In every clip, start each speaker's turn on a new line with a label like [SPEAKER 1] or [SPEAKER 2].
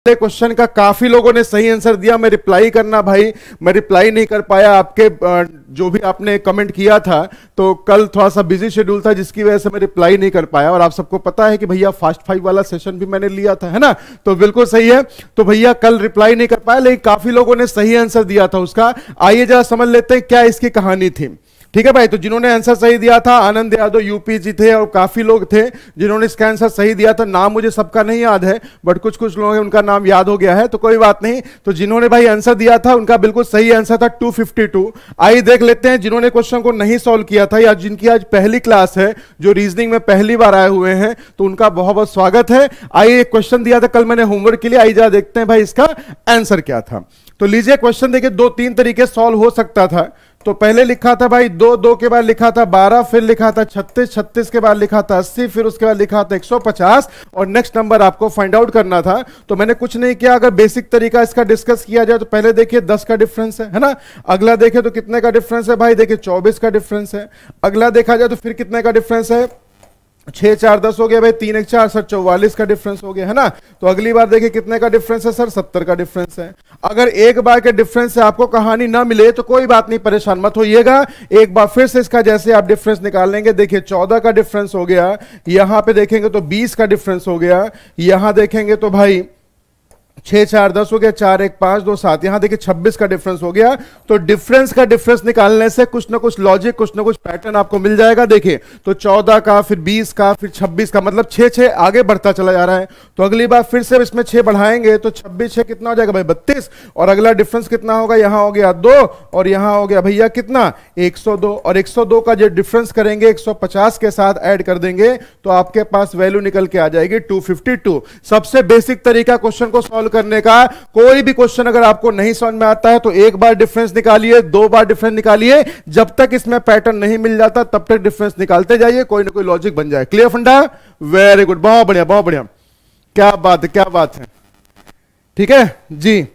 [SPEAKER 1] Question का काफी लोगों ने सही आंसर दिया। मैं रिप्लाई करना भाई, मैं रिप्लाई नहीं कर पाया आपके जो भी आपने कमेंट किया था, तो कल थोड़ा सा बिजी शेड्यूल था जिसकी वजह से मैं रिप्लाई नहीं कर पाया। और आप सबको पता है कि भैया फास्ट 5 वाला सेशन भी मैंने लिया था, है ना, तो बिल्कुल सही है। तो भैया कल रिप्लाई नहीं कर पाया, लेकिन काफी लोगों ने सही आंसर दिया था उसका। आइए जरा समझ लेते हैं क्या इसकी कहानी थी। ठीक है भाई, तो जिन्होंने आंसर सही दिया था, आनंद यादव यूपी जी थे, और काफी लोग थे जिन्होंने इसका आंसर सही दिया था। नाम मुझे सबका नहीं याद है, बट कुछ कुछ लोग हैं उनका नाम याद हो गया है, तो कोई बात नहीं। तो जिन्होंने भाई आंसर दिया था उनका बिल्कुल सही आंसर था 252। आइए देख लेते हैं जिन्होंने क्वेश्चन को नहीं सॉल्व किया था या जिनकी आज पहली क्लास है, जो रीजनिंग में पहली बार आए हुए हैं, तो उनका बहुत बहुत स्वागत है। आइए, एक क्वेश्चन दिया था कल मैंने होमवर्क के लिए, आइए जरा देखते हैं भाई इसका आंसर क्या था। तो लीजिए क्वेश्चन देखिए, 2-3 तरीके सॉल्व हो सकता था। तो पहले लिखा था भाई 2 के बाद लिखा था 12, फिर लिखा था 36 के बाद लिखा था 80, फिर उसके बाद लिखा था 150, और नेक्स्ट नंबर आपको फाइंड आउट करना था। तो मैंने कुछ नहीं किया, अगर बेसिक तरीका इसका डिस्कस किया जाए तो पहले देखिए 10 का डिफरेंस है ना। अगला देखे तो कितने का डिफरेंस है भाई, देखिए 24 का डिफरेंस है। अगला देखा जाए तो फिर कितने का डिफरेंस है, 6 4 10 हो गया भाई, 3 1 4 सर 44 का डिफरेंस हो गया, है ना। तो अगली बार देखिए कितने का डिफरेंस है सर, 70 का डिफरेंस है। अगर एक बार के डिफरेंस से आपको कहानी ना मिले तो कोई बात नहीं, परेशान मत होइएगा। एक बार फिर से इसका जैसे आप डिफरेंस निकाल लेंगे, देखिए 14 का डिफरेंस हो गया, यहां पे देखेंगे तो 20 का डिफरेंस हो गया, यहां देखेंगे तो भाई 6 4 10 हो गया, 4 1 5 2 7, यहां देखिए 26 का डिफरेंस हो गया। तो डिफरेंस का डिफरेंस निकालने से कुछ ना कुछ लॉजिक, कुछ ना कुछ पैटर्न आपको मिल जाएगा। देखिए तो 14 का, फिर 20 का, फिर 26 का, मतलब 6 आगे बढ़ता चला जा रहा है। तो अगली बार फिर से इसमें 6 बढ़ाएंगे तो 26 6 कितना हो जाएगा भाई 32, और अगला डिफरेंस कितना होगा, यहां हो गया 2, और यहां हो गया भैया कितना 102, और 102 का जो डिफरेंस करेंगे 150 के साथ ऐड कर देंगे तो आपके पास वैल्यू निकल के आ जाएगी 252। सबसे बेसिक तरीका क्वेश्चन को सॉल्व करने का। कोई भी क्वेश्चन अगर आपको नहीं समझ में आता है तो एक बार डिफरेंस निकालिए, 2 बार डिफरेंस निकालिए, जब तक इसमें पैटर्न नहीं मिल जाता तब तक डिफरेंस निकालते जाइए, कोई ना कोई लॉजिक बन जाए। क्लियर फंडा, वेरी गुड, बहुत बढ़िया बहुत बढ़िया, क्या बात है क्या बात है। ठीक है जी,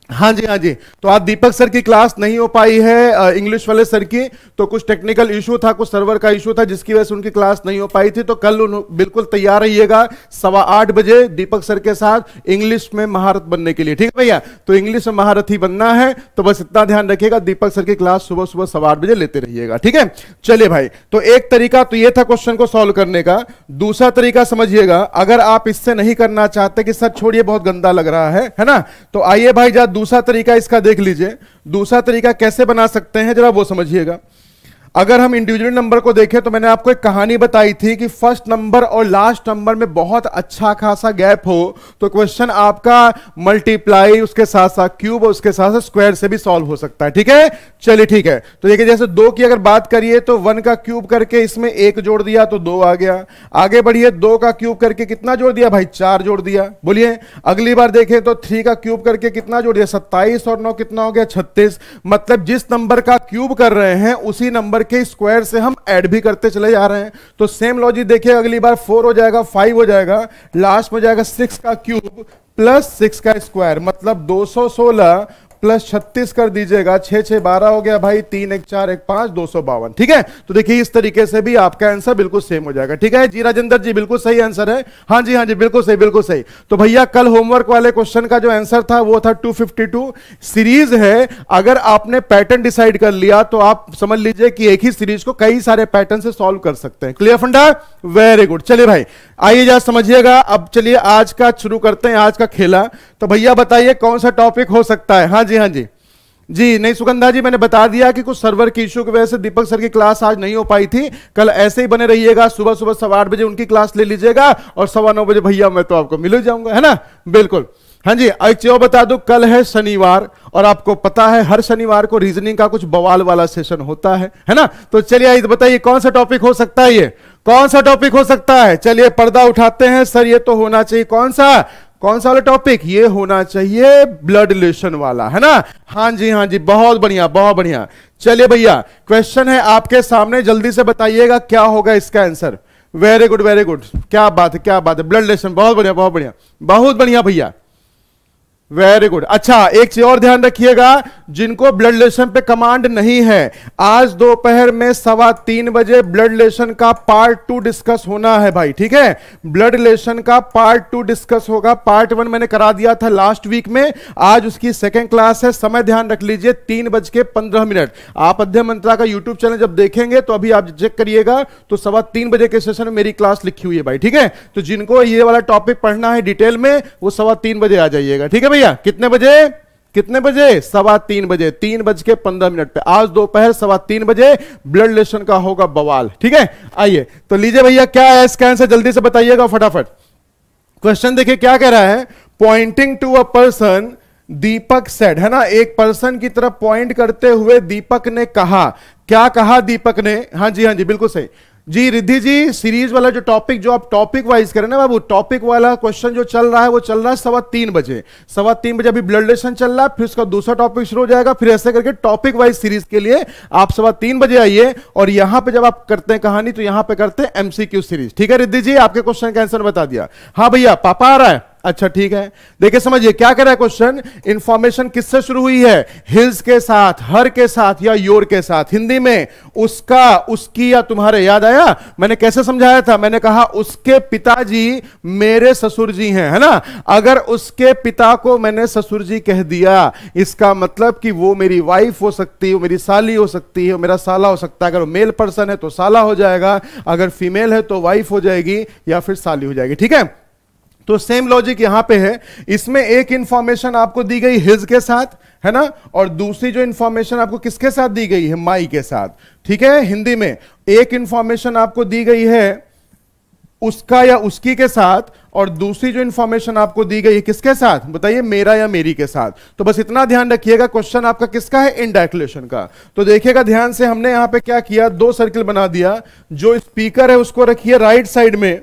[SPEAKER 1] हाँ जी हाँ जी। तो आज दीपक सर की क्लास नहीं हो पाई है, इंग्लिश वाले सर की, तो कुछ टेक्निकल इशू था, कुछ सर्वर का इशू था जिसकी वजह से उनकी क्लास नहीं हो पाई थी। तो कल बिल्कुल तैयार रहिएगा 8:15 बजे दीपक सर के साथ इंग्लिश में महारत बनने के लिए। ठीक है भैया, तो इंग्लिश में महारत ही बनना है, तो बस इतना ध्यान रखिएगा, दीपक सर की क्लास सुबह सुबह 8:15 बजे लेते रहिएगा। ठीक है, चलिए भाई, तो एक तरीका तो यह था क्वेश्चन को सॉल्व करने का। दूसरा तरीका समझिएगा, अगर आप इससे नहीं करना चाहते कि सर छोड़िए बहुत गंदा लग रहा है ना, तो आइए भाई जरा दूसरा तरीका इसका देख लीजिए। दूसरा तरीका कैसे बना सकते हैं जरा वो समझिएगा। अगर हम इंडिविजुअल नंबर को देखें तो मैंने आपको एक कहानी बताई थी कि फर्स्ट नंबर और लास्ट नंबर में बहुत अच्छा खासा गैप हो तो क्वेश्चन आपका मल्टीप्लाई, उसके साथ साथ क्यूब और उसके साथ साथ स्क्वायर से भी सॉल्व हो सकता है। ठीक है, चलिए ठीक है। तो देखिए जैसे 2 की अगर बात करिए तो 1 का क्यूब करके इसमें 1 जोड़ दिया तो 2 आ गया। आगे बढ़िए, 2 का क्यूब करके कितना जोड़ दिया भाई, 4 जोड़ दिया। बोलिए अगली बार देखें तो 3 का क्यूब करके कितना जोड़ दिया, 27, और 9 कितना हो गया 36। मतलब जिस नंबर का क्यूब कर रहे हैं उसी नंबर के स्क्वायर से हम ऐड भी करते चले जा रहे हैं। तो सेम लॉजिक देखिए, अगली बार 4 हो जाएगा, 5 हो जाएगा, लास्ट में जाएगा 6 का क्यूब प्लस 6 का स्क्वायर, मतलब 216 प्लस 36 कर दीजिएगा, 6 6 12 हो गया भाई, 3 1 4 1 5 252। ठीक है, तो देखिए इस तरीके से भी आपका आंसर बिल्कुल सेम हो जाएगा। ठीक है जी, राजेंद्र जी बिल्कुल सही आंसर है, हाँ जी बिल्कुल सही बिल्कुल सही। तो भैया कल होमवर्क वाले क्वेश्चन का जो आंसर था वो था 252। सीरीज है, अगर आपने पैटर्न डिसाइड कर लिया तो आप समझ लीजिए कि एक ही सीरीज को कई सारे पैटर्न से सॉल्व कर सकते हैं। क्लियर फंडा, वेरी गुड। चलिए भाई आइए जरा समझिएगा। अब चलिए आज का शुरू करते हैं, आज का खेला। तो भैया बताइए कौन सा टॉपिक हो सकता है। हाँ जी जी, नहीं सुगंधा जी, मैंने बता दिया कि कुछ सर्वर की इशू की वजह से दीपक सर की क्लास आज नहीं हो पाई थी। कल ऐसे ही बने रहिएगा, सुबह सुबह 8:15 बजे उनकी क्लास ले लीजिएगा और 9:15 बजे भैया मैं तो आपको मिल ही जाऊंगा, है ना, बिल्कुल। हाँ जी, एक चीज बता दूं, कल है शनिवार और आपको पता है हर शनिवार को रीजनिंग का कुछ बवाल वाला सेशन होता है ना। तो चलिए बताइए कौन सा टॉपिक हो सकता है, ये कौन सा टॉपिक हो सकता है। चलिए पर्दा उठाते हैं सर, ये तो होना चाहिए कौन सा वाला टॉपिक, ये होना चाहिए ब्लड रिलेशन वाला, है ना। हाँ जी बहुत बढ़िया बहुत बढ़िया। चलिए भैया क्वेश्चन है आपके सामने, जल्दी से बताइएगा क्या होगा इसका answer. Very good very good, क्या बात है क्या बात है, ब्लड रिलेशन, बहुत बढ़िया बहुत बढ़िया बहुत बढ़िया भैया, वेरी गुड। अच्छा एक चीज और ध्यान रखिएगा, जिनको ब्लड रिलेशन पे कमांड नहीं है, आज दोपहर में 3:15 बजे ब्लड रिलेशन का पार्ट 2 डिस्कस होना है भाई, ठीक है। ब्लड रिलेशन का पार्ट 2 डिस्कस होगा। पार्ट 1 मैंने करा दिया था लास्ट वीक में, आज उसकी सेकंड क्लास है। समय ध्यान रख लीजिए 3:15। आप अध्ययन मंत्रा का यूट्यूब चैनल जब देखेंगे तो अभी आप चेक करिएगा तो 3:15 बजे के सेशन में मेरी क्लास लिखी हुई है भाई, ठीक है। तो जिनको ये वाला टॉपिक पढ़ना है डिटेल में वो 3:15 बजे आ जाइएगा, ठीक है भैया। कितने बजे? 3:15 बजे, 3:15 पे आज दोपहर 3:15 बजे ब्लड रिलेशन का होगा बवाल, ठीक है। आइए तो लीजिए भैया, क्या है इसका आंसर जल्दी से बताइएगा फटाफट। क्वेश्चन देखिए क्या कह रहा है, pointing to a person Deepak said, है ना, एक पर्सन की तरफ पॉइंट करते हुए दीपक ने कहा। क्या कहा दीपक ने? हाँ जी बिल्कुल सही जी। रिद्धि जी, सीरीज वाला जो टॉपिक, जो आप टॉपिक वाइज करें ना बाबू, टॉपिक वाला क्वेश्चन जो चल रहा है वो चल रहा है 3:15 बजे। 3:15 बजे अभी ब्लड रिलेशन चल रहा है, फिर उसका दूसरा टॉपिक शुरू हो जाएगा, फिर ऐसे करके टॉपिक वाइज सीरीज के लिए आप 3:15 बजे आइए। और यहां पे जब आप करते हैं कहानी तो यहां पे करते हैं एमसीक्यू सीरीज, ठीक है। रिद्धि जी, आपके क्वेश्चन का आंसर बता दिया। हाँ भैया, पापा आ रहा है, अच्छा ठीक है। देखिए समझिए क्या कह रहा है क्वेश्चन, इंफॉर्मेशन किससे शुरू हुई है? हिज के साथ, हर के साथ या योर के साथ। हिंदी में उसका, उसकी या तुम्हारे। याद आया मैंने कैसे समझाया था? मैंने कहा उसके पिताजी मेरे ससुर जी हैं, है ना। अगर उसके पिता को मैंने ससुर जी कह दिया, इसका मतलब कि वो मेरी वाइफ हो सकती है, वो मेरी साली हो सकती है, मेरा साला हो सकता है। अगर वो मेल पर्सन है तो साला हो जाएगा, अगर फीमेल है तो वाइफ हो जाएगी या फिर साली हो जाएगी, ठीक है। तो सेम लॉजिक यहां पे है। इसमें एक इंफॉर्मेशन आपको दी गई हिज के साथ, है ना, और दूसरी जो इंफॉर्मेशन आपको किसके साथ दी गई है? माई के साथ, ठीक है। हिंदी में एक इंफॉर्मेशन आपको दी गई है उसका या उसकी के साथ, और दूसरी जो इंफॉर्मेशन आपको दी गई है किसके साथ? बताइए, मेरा या मेरी के साथ। तो बस इतना ध्यान रखिएगा, क्वेश्चन आपका किसका है? इनडायरेक्ट रिलेशन का। तो देखिएगा ध्यान से, हमने यहां पे क्या किया, 2 सर्किल बना दिया। जो स्पीकर है उसको रखिए राइट साइड में,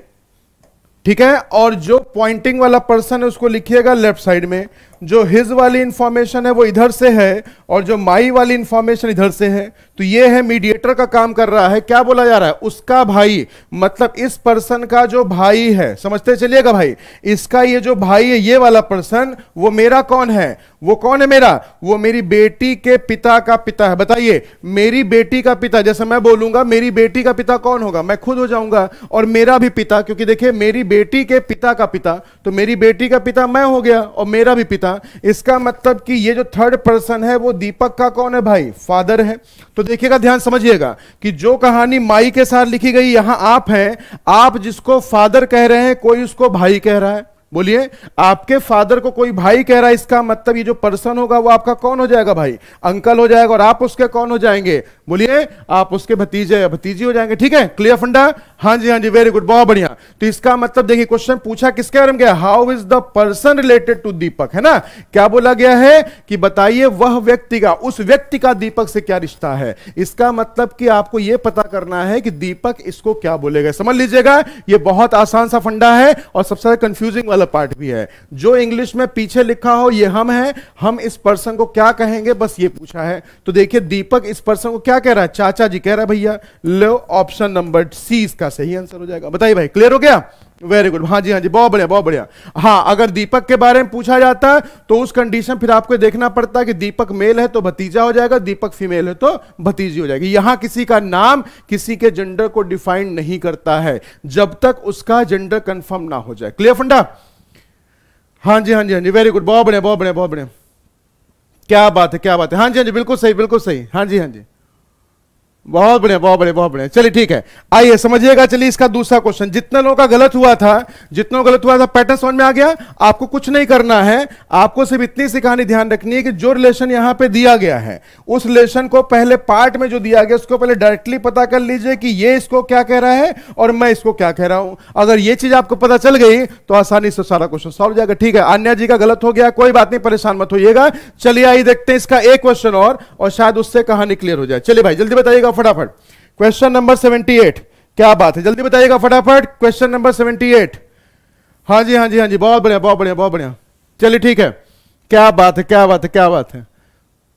[SPEAKER 1] ठीक है, और जो पॉइंटिंग वाला पर्सन है उसको लिखिएगा लेफ्ट साइड में। जो हिज वाली इंफॉर्मेशन है वो इधर से है और जो माई वाली इंफॉर्मेशन इधर से है। तो ये है मीडिएटर का काम कर रहा है। क्या बोला जा रहा है? उसका भाई, मतलब इस पर्सन का जो भाई है, समझते चलिएगा भाई, इसका ये जो भाई है, ये वाला पर्सन, वो मेरा कौन है? वो कौन है मेरा? वो मेरी बेटी के पिता का पिता है। बताइए, मेरी बेटी का पिता, जैसे मैं बोलूंगा मेरी बेटी का पिता कौन होगा? मैं खुद हो जाऊंगा। और मेरा भी पिता, क्योंकि देखिए मेरी बेटी के पिता का पिता, तो मेरी बेटी का पिता मैं हो गया और मेरा भी पिता। इसका मतलब कि ये जो थर्ड पर्सन है वो दीपक का कौन है भाई? फादर है। तो देखिएगा, ध्यान समझिएगा कि जो कहानी माई के साथ लिखी गई, यहां आप हैं, आप जिसको फादर कह रहे हैं कोई उसको भाई कह रहा है। बोलिए, आपके फादर को कोई भाई कह रहा है, इसका मतलब ये जो पर्सन होगा वो आपका कौन हो जाएगा भाई? अंकल हो जाएगा। और आप उसके कौन हो जाएंगे? बोलिए, आप उसके भतीजे या भतीजी हो जाएंगे, ठीक है। क्लियर फंडा? हाँ जी वेरी गुड, बहुत बढ़िया। तो इसका मतलब देखिए, क्वेश्चन पूछा किसके बारे में गया? How is the person related to Deepak, है ना। क्या बोला गया है कि बताइए वह व्यक्ति का, उस व्यक्ति का दीपक से क्या रिश्ता है। इसका मतलब कि आपको यह पता करना है कि दीपक इसको क्या बोलेगा। समझ लीजिएगा, यह बहुत आसान सा फंडा है और सबसे ज्यादा कंफ्यूजिंग वाला पार्ट भी है। जो इंग्लिश में पीछे लिखा हो ये हम है, हम इस पर्सन को क्या कहेंगे, बस ये पूछा है। तो देखिए, दीपक इस पर्सन को क्या कह रहा है? चाचा जी कह रहा है भैया। लो, ऑप्शन नंबर सी इसका सही आंसर हो जाएगा। बताइए भाई, क्लियर हो गया? वेरी गुड, हाँ जी बहुत बढ़िया बहुत बढ़िया। हाँ, अगर दीपक के बारे में पूछा जाता तो उस कंडीशन फिर आपको देखना पड़ता है कि दीपक मेल है तो भतीजा हो जाएगा, दीपक फीमेल है तो भतीजी हो जाएगी। यहां किसी का नाम किसी के जेंडर को डिफाइन नहीं करता है जब तक उसका जेंडर कंफर्म ना हो जाए। क्लियर फंडा? हाँ जी वेरी गुड, बहुत बढ़िया बहुत बढ़िया बहुत बढ़िया। क्या बात है, क्या बात है। हाँ जी बिल्कुल सही बिल्कुल सही। हाँ जी बहुत बढ़िया बहुत बढ़िया बहुत बढ़िया। चलिए ठीक है, आइए समझिएगा। चलिए इसका दूसरा क्वेश्चन, जितने लोगों का गलत हुआ था, पैटर्न समझ में आ गया। आपको कुछ नहीं करना है, आपको सिर्फ इतनी सी कहानी ध्यान रखनी है कि जो रिलेशन यहां पे दिया गया है उस रिलेशन को पहले पार्ट में जो दिया गया उसको पहले डायरेक्टली पता कर लीजिए कि ये इसको क्या कह रहा है और मैं इसको क्या कह रहा हूं। अगर ये चीज आपको पता चल गई तो आसानी से सारा क्वेश्चन सॉल्व हो जाएगा। ठीक है, अन्या जी का गलत हो गया, कोई बात नहीं, परेशान मत होइएगा। चलिए आइए देखते हैं इसका एक क्वेश्चन और शायद उससे कहानी क्लियर हो जाए। चलिए भाई जल्दी बताइएगा फटाफट। क्वेश्चन नंबर 78, क्या बात है, जल्दी बताइएगा फटाफट। Question number 78। हाँ जी बहुत बढ़िया बहुत बढ़िया बहुत बढ़िया। चलिए ठीक है, क्या बात है क्या बात है क्या बात है।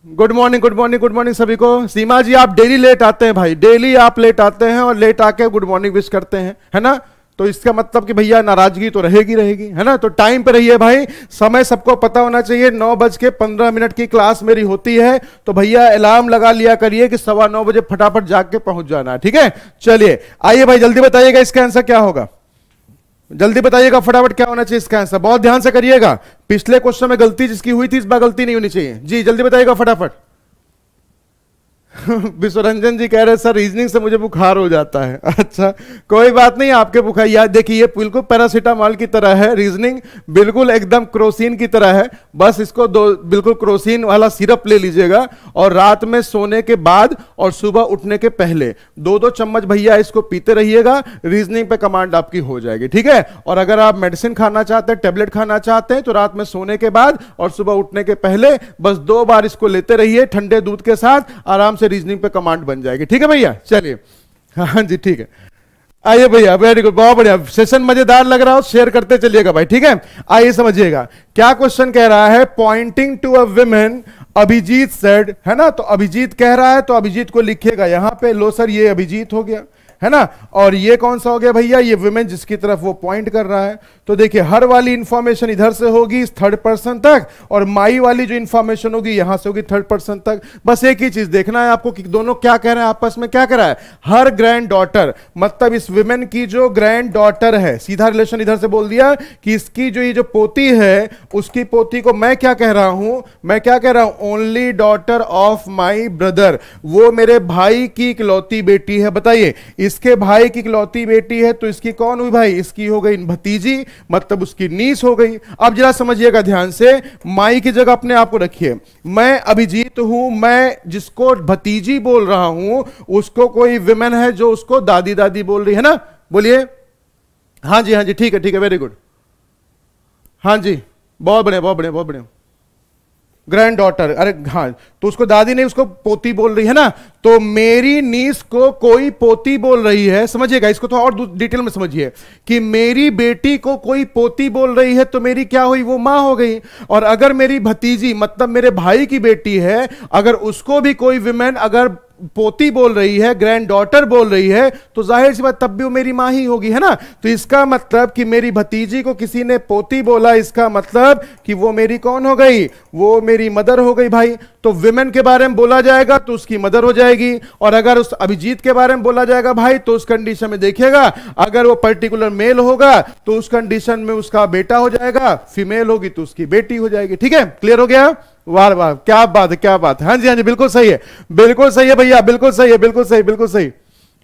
[SPEAKER 1] Good morning good morning good morning सभी को। सीमा जी आप डेली लेट आते हैं भाई, डेली आप लेट आते हैं और लेट आके गुड मॉर्निंग विश करते हैं, है ना। तो इसका मतलब कि भैया नाराजगी तो रहेगी रहेगी, है ना। तो टाइम पे रहिए भाई, समय सबको पता होना चाहिए। 9:15 की क्लास मेरी होती है, तो भैया अलार्म लगा लिया करिए कि 9:15 बजे फटाफट जाग के पहुंच जाना है, ठीक है। चलिए आइए भाई, जल्दी बताइएगा इसका आंसर क्या होगा, जल्दी बताइएगा फटाफट क्या होना चाहिए इसका आंसर। बहुत ध्यान से करिएगा, पिछले क्वेश्चन में गलती जिसकी हुई थी इस बार गलती नहीं होनी चाहिए। जी जल्दी बताइएगा फटाफट। विश्वरंजन जी कह रहे हैं सर रीजनिंग से मुझे बुखार हो जाता है। अच्छा कोई बात नहीं, आपके बुखार याद देखिए, ये बिल्कुल पैरासीटामॉल की तरह है रीजनिंग, बिल्कुल एकदम क्रोसिन की तरह है। बस इसको बिल्कुल क्रोसिन वाला सिरप ले लीजिएगा और रात में सोने के बाद और सुबह उठने के पहले 2-2 चम्मच भैया इसको पीते रहिएगा, रीजनिंग पे कमांड आपकी हो जाएगी, ठीक है। और अगर आप मेडिसिन खाना चाहते हैं, टेबलेट खाना चाहते हैं, तो रात में सोने के बाद और सुबह उठने के पहले बस 2 बार इसको लेते रहिए ठंडे दूध के साथ, आराम से रीजनिंग पे कमांड बन जाएगी, ठीक है भैया। चलिए हाँ जी ठीक है, आइए भैया, वेरी गुड, बहुत बढ़िया, सेशन मजेदार लग रहा हो, शेयर करते चलिएगा भाई, ठीक है। आइए समझिएगा क्या क्वेश्चन कह रहा है। Pointing to a women Abhijit said, है ना। तो अभिजीत कह रहा है तो अभिजीत को लिखिएगा यहां पे, लो सर ये अभिजीत हो गया, है ना। और ये कौन सा हो गया भैया, ये विमेन जिसकी तरफ वो पॉइंट कर रहा है। तो देखिए हर वाली इंफॉर्मेशन इधर से होगी इस थर्ड पर्सन तक, और माई वाली जो इंफॉर्मेशन होगी यहां से होगी थर्ड पर्सन तक। बस एक ही चीज देखना है आपको कि दोनों क्या कह रहे हैं, आपस में क्या कह रहा है। हर ग्रैंड डॉटर, मतलब इस विमेन की जो ग्रैंड डॉटर है, सीधा रिलेशन इधर से बोल दिया कि इसकी जो ये जो पोती है, उसकी पोती को मैं क्या कह रहा हूं, मैं क्या कह रहा हूं, only daughter of my brother, वो मेरे भाई की इकलौती बेटी है। बताइए इसके भाई की इकलौती बेटी है, तो इसकी कौन हुई भाई, इसकी हो गई भतीजी, मतलब उसकी नीस हो गई। अब जरा समझिएगा ध्यान से, माई की जगह अपने आप को रखिए, मैं अभिजीत हूं, मैं जिसको भतीजी बोल रहा हूं उसको कोई विमेन है जो उसको दादी दादी बोल रही है ना, बोलिए। हाँ जी ठीक है ठीक है, वेरी गुड, हाँ जी बहुत बढ़िया बहुत बढ़िया बहुत बढ़िया। ग्रैंड डॉटर, अरे हाँ, तो उसको दादी नहीं उसको पोती बोल रही है ना। तो मेरी नीस को कोई पोती बोल रही है, समझिएगा इसको तो और डिटेल में समझिए कि मेरी बेटी को कोई पोती बोल रही है तो मेरी क्या हुई, वो मां हो गई। और अगर मेरी भतीजी मतलब मेरे भाई की बेटी है, अगर उसको भी कोई विमेन अगर पोती बोल रही है, ग्रैंड डॉटर बोल रही है, तो जाहिर सी बात तब भी वो मेरी मां ही होगी, है ना। तो इसका मतलब कि मेरी भतीजी को किसी ने पोती बोला, इसका मतलब कि वो मेरी कौन हो गई, वो मेरी मदर हो गई भाई। तो विमेन के बारे में बोला जाएगा तो उसकी मदर हो जाएगी, और अगर उस अभिजीत के बारे में बोला जाएगा भाई तो उस कंडीशन में देखिएगा, अगर वो पर्टिकुलर मेल होगा तो उस कंडीशन में उसका बेटा हो जाएगा, फीमेल होगी तो उसकी बेटी हो जाएगी, ठीक है। क्लियर हो गया, वाह वाह क्या बात है क्या बात है, हाँ जी बिल्कुल सही है, बिल्कुल सही है भैया, बिल्कुल सही है, बिल्कुल सही बिल्कुल सही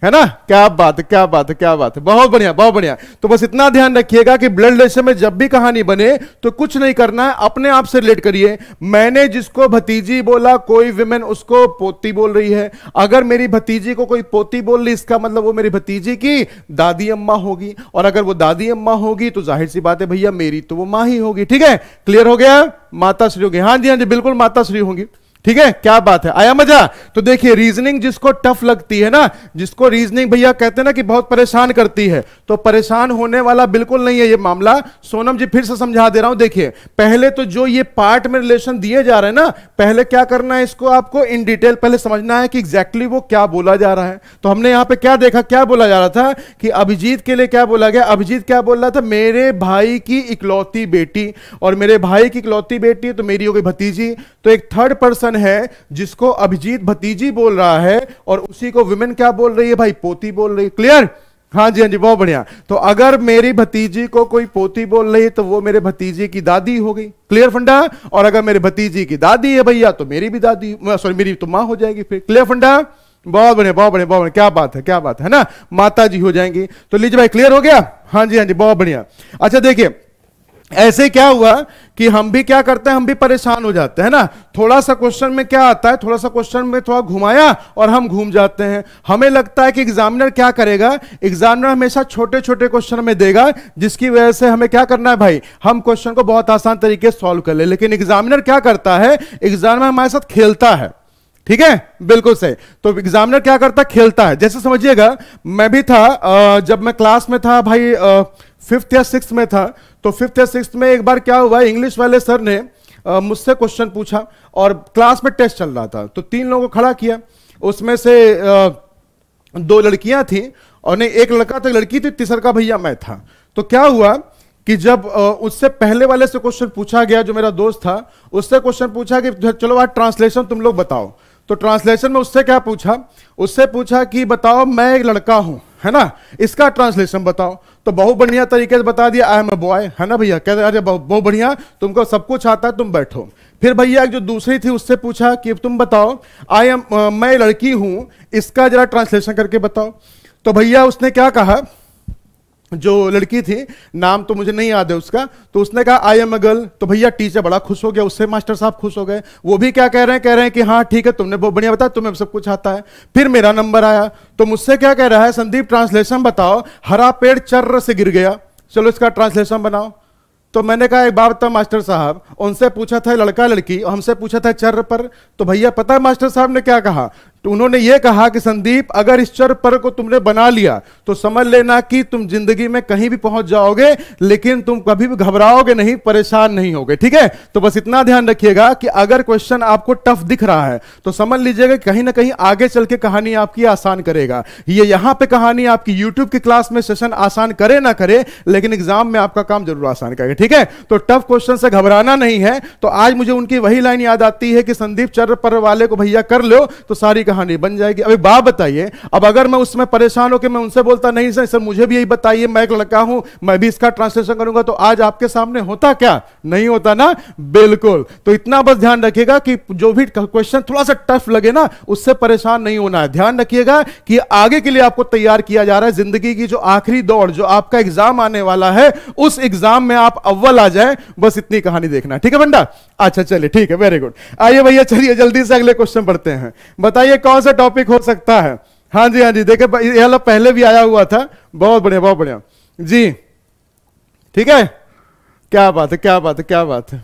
[SPEAKER 1] है ना। क्या बात है क्या बात है क्या बात है, बहुत बढ़िया बहुत बढ़िया। तो बस इतना ध्यान रखिएगा कि ब्लड रिलेशन में जब भी कहानी बने तो कुछ नहीं करना है, अपने आप से रिलेट करिए। मैंने जिसको भतीजी बोला, कोई विमेन उसको पोती बोल रही है, अगर मेरी भतीजी को कोई पोती बोल रही इसका मतलब वो मेरी भतीजी की दादी अम्मा होगी, और अगर वो दादी अम्मा होगी तो जाहिर सी बात है भैया मेरी तो वो मां ही होगी, ठीक है। क्लियर हो गया, माता श्री होगी, हाँ जी बिल्कुल माता श्री होंगी, ठीक है। क्या बात है, आया मजा। तो देखिए रीजनिंग जिसको टफ लगती है ना, जिसको रीजनिंग भैया कहते हैं ना कि बहुत परेशान करती है, तो परेशान होने वाला बिल्कुल नहीं है ये मामला। सोनम जी फिर से समझा दे रहा हूं, देखिए पहले तो जो ये पार्ट में रिलेशन दिए जा रहे हैं ना, पहले क्या करना है, इसको आपको इन डिटेल पहले समझना है कि एग्जैक्टली वो क्या बोला जा रहा है। तो हमने यहां पे क्या देखा, क्या बोला जा रहा था कि अभिजीत के लिए क्या बोला गया, अभिजीत क्या बोल रहा था, मेरे भाई की इकलौती बेटी, और मेरे भाई की इकलौती बेटी तो मेरी हो गई भतीजी। तो एक थर्ड पर्सन है जिसको अभिजीत भतीजी बोल रहा है, और उसी को विमेन क्या बोल रही है भाई, पोती बोल रही है। क्लियर, हाँ जी बहुत बढ़िया। तो अगर मेरी भतीजी को कोई पोती बोल रही है तो वो मेरे भतीजे की दादी हो गई, क्लियर फंडा। और अगर मेरे भतीजी की दादी है भैया तो मेरी भी दादी, सॉरी मेरी तो मां हो जाएगी फिर, क्लियर फंडा। बहुत बढ़िया बहुत बढ़िया बहुत बढ़िया, क्या बात है क्या बात है ना, माता जी हो जाएंगी। तो लीजिए भाई क्लियर हो गया, हाँ जी बहुत बढ़िया। अच्छा देखिए ऐसे क्या हुआ कि हम भी क्या करते हैं, हम भी परेशान हो जाते हैं ना। थोड़ा सा क्वेश्चन में क्या आता है, थोड़ा सा क्वेश्चन में थोड़ा घुमाया और हम घूम जाते हैं। हमें लगता है कि एग्जामिनर क्या करेगा, एग्जामिनर हमेशा छोटे छोटे क्वेश्चन में देगा, जिसकी वजह से हमें क्या करना है भाई, हम क्वेश्चन को बहुत आसान तरीके से सॉल्व कर ले। लेकिन एग्जामिनर क्या करता है, एग्जामिनर हमारे साथ खेलता है, ठीक है, बिल्कुल सही। तो एग्जामिनर क्या करता, खेलता है। जैसे समझिएगा मैं भी था, जब मैं क्लास में था भाई, 5th या 6th में था, तो 5th या 6th में एक बार क्या हुआ, इंग्लिश वाले सर ने मुझसे क्वेश्चन पूछा, और क्लास में टेस्ट चल रहा था, तो 3 लोगों को खड़ा किया, उसमें से दो लड़कियां थी और नहीं, एक लड़का था, लड़की थी, तीसरा का भैया मैं था। तो क्या हुआ कि जब उससे पहले वाले से क्वेश्चन पूछा गया, जो मेरा दोस्त था उससे क्वेश्चन पूछा कि चलो आज ट्रांसलेशन तुम लोग बताओ। तो ट्रांसलेशन में उससे क्या पूछा, उससे पूछा कि बताओ मैं एक लड़का हूं, है ना, इसका ट्रांसलेशन बताओ। तो बहुत बढ़िया तरीके से बता दिया, आई एम अ बॉय, है ना भैया। कहते अरे बहुत बढ़िया, तुमको सब कुछ आता है, तुम बैठो। फिर भैया जो दूसरी थी उससे पूछा कि तुम बताओ मैं लड़की हूं, इसका जरा ट्रांसलेशन करके बताओ। तो भैया उसने क्या कहा, जो लड़की थी, नाम तो मुझे नहीं याद है उसका, तो उसने कहा आई एम अ गर्ल। तो भैया टीचर बड़ा खुश हो गया, उससे मास्टर साहब खुश हो गए। वो भी क्या कह रहे हैं कि हाँ ठीक है, तुमने बहुत बढ़िया बताया, तुम्हें सब कुछ आता है। फिर मेरा नंबर आया, तो मुझसे क्या कह रहा है, संदीप ट्रांसलेशन बताओ, हरा पेड़ चर्र से गिर गया, चलो इसका ट्रांसलेशन बनाओ। तो मैंने कहा एक बात बताओ मास्टर साहब, उनसे पूछा था लड़का लड़की और हमसे पूछा था चर्र पर। तो भैया पता है मास्टर साहब ने क्या कहा, तो उन्होंने ये कहा कि संदीप अगर इस चर पर को तुमने बना लिया तो समझ लेना कि तुम जिंदगी में कहीं भी पहुंच जाओगे, लेकिन तुम कभी भी घबराओगे नहीं, परेशान नहीं होगे। ठीक है, तो बस इतना ध्यान रखिएगा कि अगर क्वेश्चन आपको टफ दिख रहा है तो समझ लीजिएगा कहीं ना कहीं आगे चल के कहानी आपकी आसान करेगा। ये यहां पे कहानी आपकी यूट्यूब की क्लास में सेशन आसान करे ना करे, लेकिन एग्जाम में आपका काम जरूर आसान करेगा। ठीक है, तो टफ क्वेश्चन से घबराना नहीं है। तो आज मुझे उनकी वही लाइन याद आती है कि संदीप चर पर वाले को भैया कर लो तो सारी कहानी बन जाएगी। अब बात बताइए, अब अगर मैं उसमें परेशान होकर मैं उनसे बोलता नहीं सर मुझे भी यही बताइए, मैं एक लड़का हूं, मैं भी इसका ट्रांसलेशन करूंगा, तो आज आपके सामने होता क्या, नहीं होता ना, बिल्कुल। तो इतना बस ध्यान रखिएगा कि जो भी क्वेश्चन थोड़ा सा टफ लगे ना, उससे परेशान नहीं होना है। ध्यान रखिएगा कि आगे के लिए आपको तैयार किया जा रहा है। जिंदगी की जो आखिरी दौड़, जो आपका एग्जाम आने वाला है, उस एग्जाम में आप अव्वल आ जाए, बस इतनी कहानी देखना। ठीक है बंडा, अच्छा चलिए ठीक है, वेरी गुड। आइए भैया चलिए जल्दी से अगले क्वेश्चन पढ़ते हैं। बताइए कौन सा टॉपिक हो सकता है। हाँ जी हाँ जी, देखे ये वाला पहले भी आया हुआ था, बहुत बढ़िया बहुत बढ़िया जी। ठीक है, क्या बात है क्या बात है क्या बात है।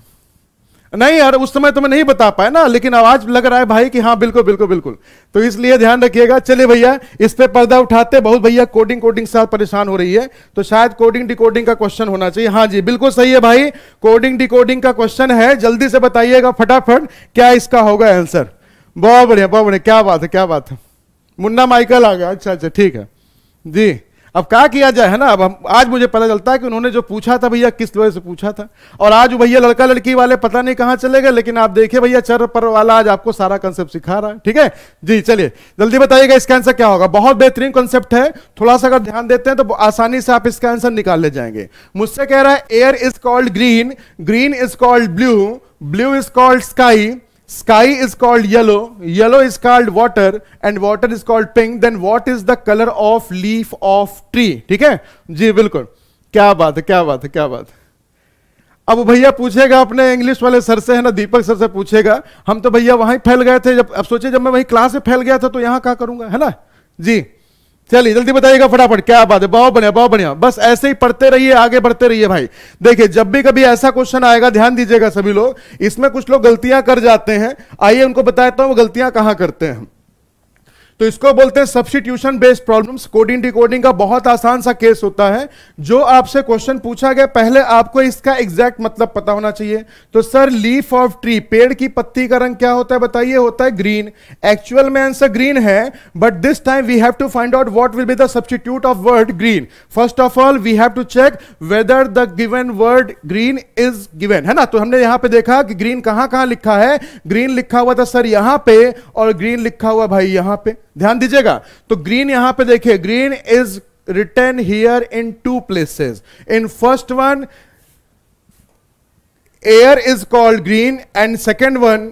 [SPEAKER 1] नहीं यार उस समय तो मैं नहीं बता पाया ना, लेकिन आवाज लग रहा है भाई कि हाँ बिल्कुल बिल्कुल बिल्कुल, तो इसलिए ध्यान रखिएगा। चलिए भैया इस पे पर्दा उठाते, बहुत भैया कोडिंग कोडिंग से परेशान हो रही है, तो शायद कोडिंग डिकोडिंग का क्वेश्चन होना चाहिए। हाँ जी बिल्कुल सही है भाई, कोडिंग डिकोडिंग का क्वेश्चन है, जल्दी से बताइएगा फटाफट क्या इसका होगा आंसर। बहुत बढ़िया बहुत बढ़िया, क्या बात है क्या बात है। मुन्ना माइकल आ गया, अच्छा अच्छा ठीक है जी। अब क्या किया जाए, है ना। अब आज मुझे पता चलता है कि उन्होंने जो पूछा था भैया किस वजह से पूछा था, और आज भैया लड़का लड़की वाले पता नहीं कहां चले गए, लेकिन आप देखिए भैया चर पर वाला आज आपको सारा कंसेप्ट सिखा रहा है। ठीक है जी, चलिए जल्दी बताइएगा इसका आंसर क्या होगा। बहुत बेहतरीन कंसेप्ट है, थोड़ा सा अगर ध्यान देते हैं तो आसानी से आप इसका आंसर निकाल ले जाएंगे। मुझसे कह रहा है air is called green, green is called blue, blue is called sky, sky is called yellow, yellow is called water, and water is called pink. Then what is the color of leaf of tree? ठीक है जी बिल्कुल, क्या बात है क्या बात है क्या बात है। अब भैया पूछेगा अपने इंग्लिश वाले सर से, है ना, दीपक सर से पूछेगा। हम तो भैया वहीं फैल गए थे, जब अब सोचे जब मैं वहीं क्लास में फैल गया था तो यहां क्या करूंगा, है ना जी। चलिए जल्दी बताइएगा फटाफट, क्या बात है, बहुत बढ़िया बहुत बढ़िया। बस ऐसे ही पढ़ते रहिए, आगे बढ़ते रहिए भाई। देखिए जब भी कभी ऐसा क्वेश्चन आएगा ध्यान दीजिएगा सभी लोग, इसमें कुछ लोग गलतियां कर जाते हैं, आइए उनको बताता हूं वो गलतियां कहां करते हैं। तो इसको बोलते हैं substitution based problems. Coding decoding का बहुत आसान सा केस होता है, जो आपसे क्वेश्चन पूछा गया पहले आपको इसका एग्जैक्ट मतलब पता होना चाहिए। तो सर लीफ ऑफ ट्री, पेड़ की पत्ती का रंग क्या होता है बताइए, होता है ग्रीन। एक्चुअल में आंसर ग्रीन है, but this time we have to find out what will be the substitute of word green. First of all we have to check whether the given word green is given, है ना। तो हमने यहां पे देखा कि green कहां कहां लिखा है, ग्रीन लिखा हुआ था सर यहां पे, और ग्रीन लिखा हुआ भाई यहां पे, ध्यान दीजिएगा। तो ग्रीन यहां पे देखिए, green is written here in two places. In first one air is called green, and second one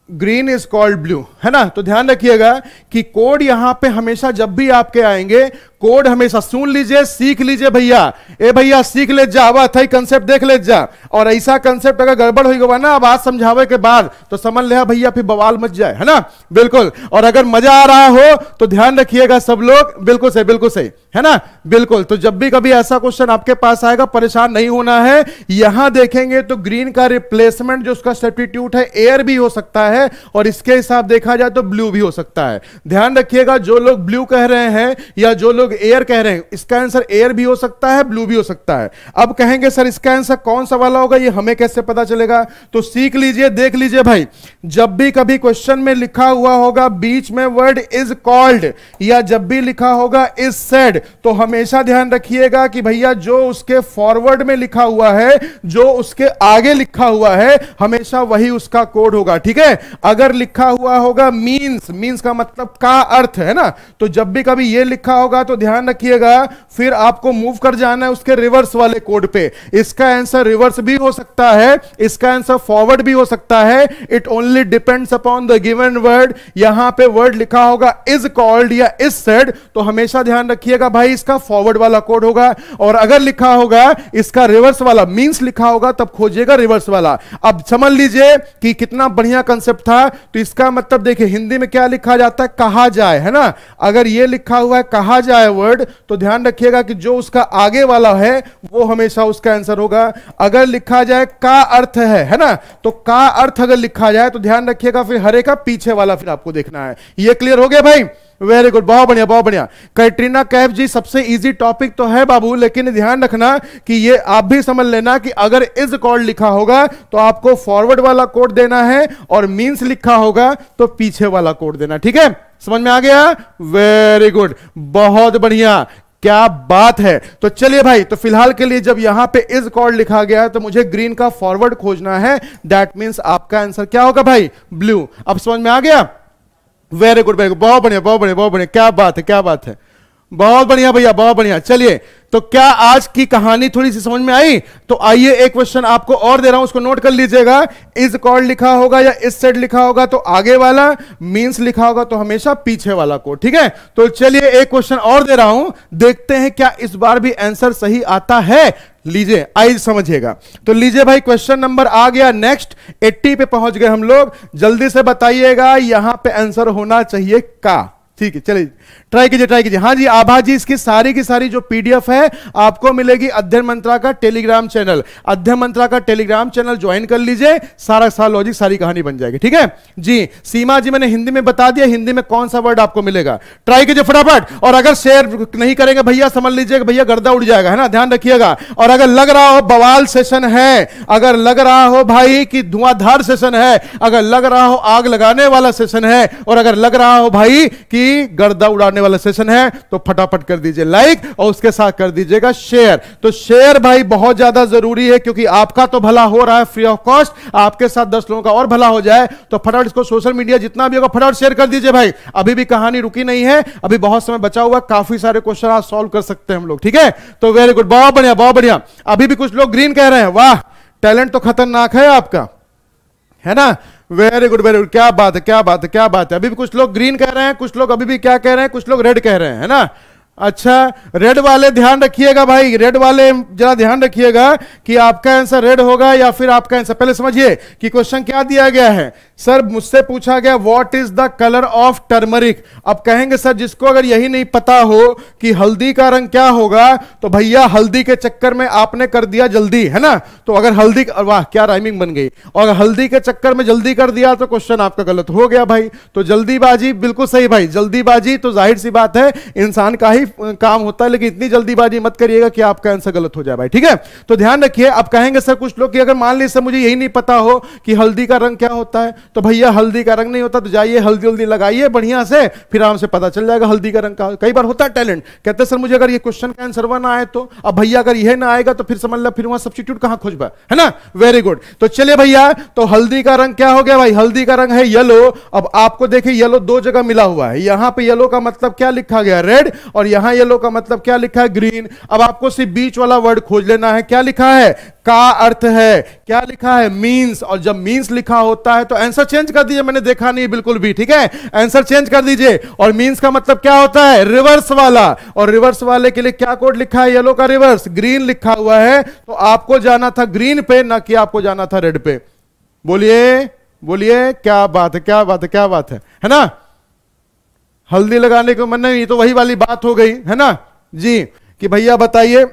[SPEAKER 1] green is called blue, है ना। तो ध्यान रखिएगा कि कोड यहां पे हमेशा जब भी आपके आएंगे, कोड हमेशा सुन लीजिए, सीख लीजिए भैया, ए भैया सीख ले जा, आवा था कंसेप्ट देख ले जा। और ऐसा कंसेप्ट अगर गड़बड़ हो गया ना बात समझावे के बाद, तो समझ ले भैया फिर बवाल मच जाए, है ना, बिल्कुल। और अगर मजा आ रहा हो तो ध्यान रखिएगा सब लोग, बिल्कुल सही, है ना, बिल्कुल। तो जब भी कभी ऐसा क्वेश्चन आपके पास आएगा परेशान नहीं होना है। यहां देखेंगे तो ग्रीन का रिप्लेसमेंट जो उसका सब्स्टिट्यूट है एयर भी हो सकता है, और इसके हिसाब देखा जाए तो ब्लू भी हो सकता है। ध्यान रखिएगा जो लोग ब्लू कह रहे हैं या जो लोग लोग एयर कह रहे हैं, इसका आंसर एयर भी हो सकता है, ब्लू भी हो सकता है। अब कहेंगे सर इसका आंसर कौन सा वाला होगा, ये हमें कैसे पता चलेगा? तो सीख लीजिए, देख लीजिए भाई, जब भी कभी क्वेश्चन में लिखा हुआ होगा बीच में वर्ड इज कॉल्ड, या जब भी लिखा होगा इज सेड, तो हमेशा ध्यान रखिएगा कि भैया जो उसके फॉरवर्ड में लिखा हुआ है, जो उसके आगे लिखा हुआ है, हमेशा वही उसका कोड होगा, ठीक है। अगर लिखा हुआ होगा मींस, मींस का मतलब का अर्थ है ना, तो जब भी कभी ये लिखा होगा तो ध्यान रखिएगा, फिर आपको मूव कर जाना है उसके रिवर्स वाले कोड पे। इसका आंसर रिवर्स भी हो सकता है, इसका आंसर फॉरवर्ड भी हो सकता है, it only depends upon the given word. यहां पे वर्ड लिखा होगा इज कॉल्ड या इज सेड, तो हमेशा ध्यान रखिएगा भाई इसका फॉरवर्ड वाला कोड होगा, और अगर लिखा होगा इसका रिवर्स वाला मींस लिखा होगा तब खोजिएगा रिवर्स वाला। अब समझ लीजिए कि कितना बढ़िया कंसेप्ट था। तो इसका मतलब देखिए हिंदी में क्या लिखा जाता है, कहा जाए, है ना। अगर ये लिखा हुआ है कहा जाए वर्ड, तो ध्यान रखिएगा कि जो उसका आगे वाला है वो हमेशा उसका आंसर होगा। अगर लिखा जाए का अर्थ है ना, तो का अर्थ अगर लिखा जाए तो ध्यान रखिएगा फिर हरे का पीछे वाला फिर आपको देखना है। ये क्लियर हो गया भाई? वेरी गुड, बहुत बढ़िया बहुत बढ़िया। कैटरीना कैफ जी, सबसे इजी टॉपिक तो है बाबू, लेकिन ध्यान रखना कि ये आप भी समझ लेना कि अगर इज कॉल्ड लिखा होगा तो आपको फॉरवर्ड वाला कोड देना है, और मींस लिखा होगा तो पीछे वाला कोड देना, ठीक है। समझ में आ गया? वेरी गुड, बहुत बढ़िया, क्या बात है। तो चलिए भाई, तो फिलहाल के लिए जब यहां पे इज कॉल्ड लिखा गया है तो मुझे ग्रीन का फॉरवर्ड खोजना है, दैट मींस आपका आंसर क्या होगा भाई? ब्लू। अब समझ में आ गया? वेरी गुड वेरी गुड, बहुत बढ़िया बहुत बढ़िया बहुत बढ़िया, क्या बात है क्या बात है, बहुत बढ़िया भैया बहुत बढ़िया। चलिए, तो क्या आज की कहानी थोड़ी सी समझ में आई? तो आइए एक क्वेश्चन आपको और दे रहा हूं, उसको नोट कर लीजिएगा। इज कॉल्ड लिखा होगा या इज सेड लिखा होगा तो आगे वाला, मींस लिखा होगा तो हमेशा पीछे वाला कोड, ठीक है। तो चलिए एक क्वेश्चन और दे रहा हूं, देखते हैं क्या इस बार भी आंसर सही आता है। लीजिए, आइए समझिएगा। तो लीजिए भाई, क्वेश्चन नंबर आ गया नेक्स्ट, 80 पे पहुंच गए हम लोग। जल्दी से बताइएगा, यहां पे आंसर होना चाहिए का, ठीक है। चलिए ट्राई कीजिए ट्राई कीजिए। हाँ जी आभा जी, इसकी सारी की सारी जो पीडीएफ है आपको मिलेगी अध्ययन मंत्रा का टेलीग्राम चैनल। अध्ययन मंत्रा का टेलीग्राम चैनल ज्वाइन कर लीजिए, सारा लॉजिक सारी कहानी बन जाएगी, ठीक है जी। सीमा जी, मैंने हिंदी में बता दिया, हिंदी में कौन सा वर्ड आपको मिलेगा, ट्राई कीजिए फटाफट। और अगर शेयर नहीं करेंगे भैया, समझ लीजिएगा भैया गर्दा उड़ जाएगा, है ना, ध्यान रखिएगा। और अगर लग रहा हो बवाल सेशन है, अगर लग रहा हो भाई कि धुआंधार सेशन है, अगर लग रहा हो आग लगाने वाला सेशन है, और अगर लग रहा हो भाई कि गर्दा उड़ाने वाला सेशन है, तो फटाफट कर दीजिए लाइक और उसके साथ कर दीजिएगा शेयर। तो शेयर भाई बहुत ज्यादा जरूरी है, क्योंकि आपका तो भला हो रहा है फ्री ऑफ कॉस्ट, आपके साथ 10 लोगों का और भला हो जाए। तो फटाफट इसको सोशल मीडिया जितना भी होगा फटाफट शेयर कर दीजिए भाई। अभी भी कहानी रुकी नहीं है, अभी बहुत समय बचा हुआ, काफी सारे क्वेश्चन आज सॉल्व कर सकते हैं हम लोग, ठीक है। तो वेरी गुड, बहुत बढ़िया बहुत बढ़िया। अभी भी कुछ लोग ग्रीन कह रहे हैं, वाह टैलेंट तो खतरनाक है आपका, है ना। वेरी गुड वेरी गुड, क्या बात है क्या बात है क्या बात है। अभी भी कुछ लोग ग्रीन कह रहे हैं, कुछ लोग अभी भी क्या कह रहे हैं, कुछ लोग रेड कह रहे हैं, है ना। अच्छा, रेड वाले ध्यान रखिएगा भाई, रेड वाले जरा ध्यान रखिएगा कि आपका आंसर रेड होगा या फिर आपका आंसर, पहले समझिए कि क्वेश्चन क्या दिया गया है। सर मुझसे पूछा गया what is the colour of turmeric. अब कहेंगे सर जिसको अगर यही नहीं पता हो कि हल्दी का रंग क्या होगा, तो भैया हल्दी के चक्कर में आपने कर दिया जल्दी, है ना। तो अगर हल्दी, वाह क्या राइमिंग बन गई, और हल्दी के चक्कर में जल्दी कर दिया तो क्वेश्चन आपका गलत हो गया भाई। तो जल्दीबाजी, बिल्कुल सही भाई, जल्दीबाजी तो जाहिर सी बात है इंसान का ही काम होता है, लेकिन इतनी जल्दीबाजी मत करिएगा कि आपका आंसर गलत हो जाए भाई, ठीक है। तो ध्यान रखिए। अब कहेंगे सर कुछ लोग कि अगर मान लीजिए सर मुझे यही नहीं पता हो कि हल्दी का रंग क्या होता है, तो भैया हल्दी का रंग नहीं होता, तो जाइए हल्दी हल्दी लगाइए बढ़िया से, फिर आराम से पता चल जाएगा हल्दी का रंग का। कई बार होता है टैलेंट, कहते सर मुझे अगर ये क्वेश्चन का आंसर ना आए तो, अब भैया अगर यह ना आएगा तो फिर समझ लो फिर वहां सब्स्टिट्यूट कहां खोजबा, है ना। Very good. तो चलिए भैया, तो हल्दी का रंग क्या हो गया भाई, हल्दी का रंग है येलो। अब आपको देखिए येलो दो जगह मिला हुआ है, यहां पे येलो का मतलब क्या लिखा गया, रेड, और यहां येलो का मतलब क्या लिखा है, ग्रीन। अब आपको सिर्फ बीच वाला वर्ड खोज लेना है, क्या लिखा है, का अर्थ है, क्या लिखा है, मींस। और जब मींस लिखा होता है तो आंसर चेंज कर दीजिए, मैंने देखा नहीं बिल्कुल भी, ठीक है, आंसर चेंज कर दीजिए। और मींस का मतलब क्या होता है, रिवर्स वाला, और रिवर्स वाले के लिए क्या कोड लिखा है, येलो का रिवर्स ग्रीन लिखा हुआ है। तो आपको जाना था ग्रीन पे, ना कि आपको जाना था रेड पे। बोलिए बोलिए, क्या बात है क्या बात है क्या बात है ना। हल्दी लगाने को मन नहीं, तो वही वाली बात हो गई, है ना जी, कि भैया बताइए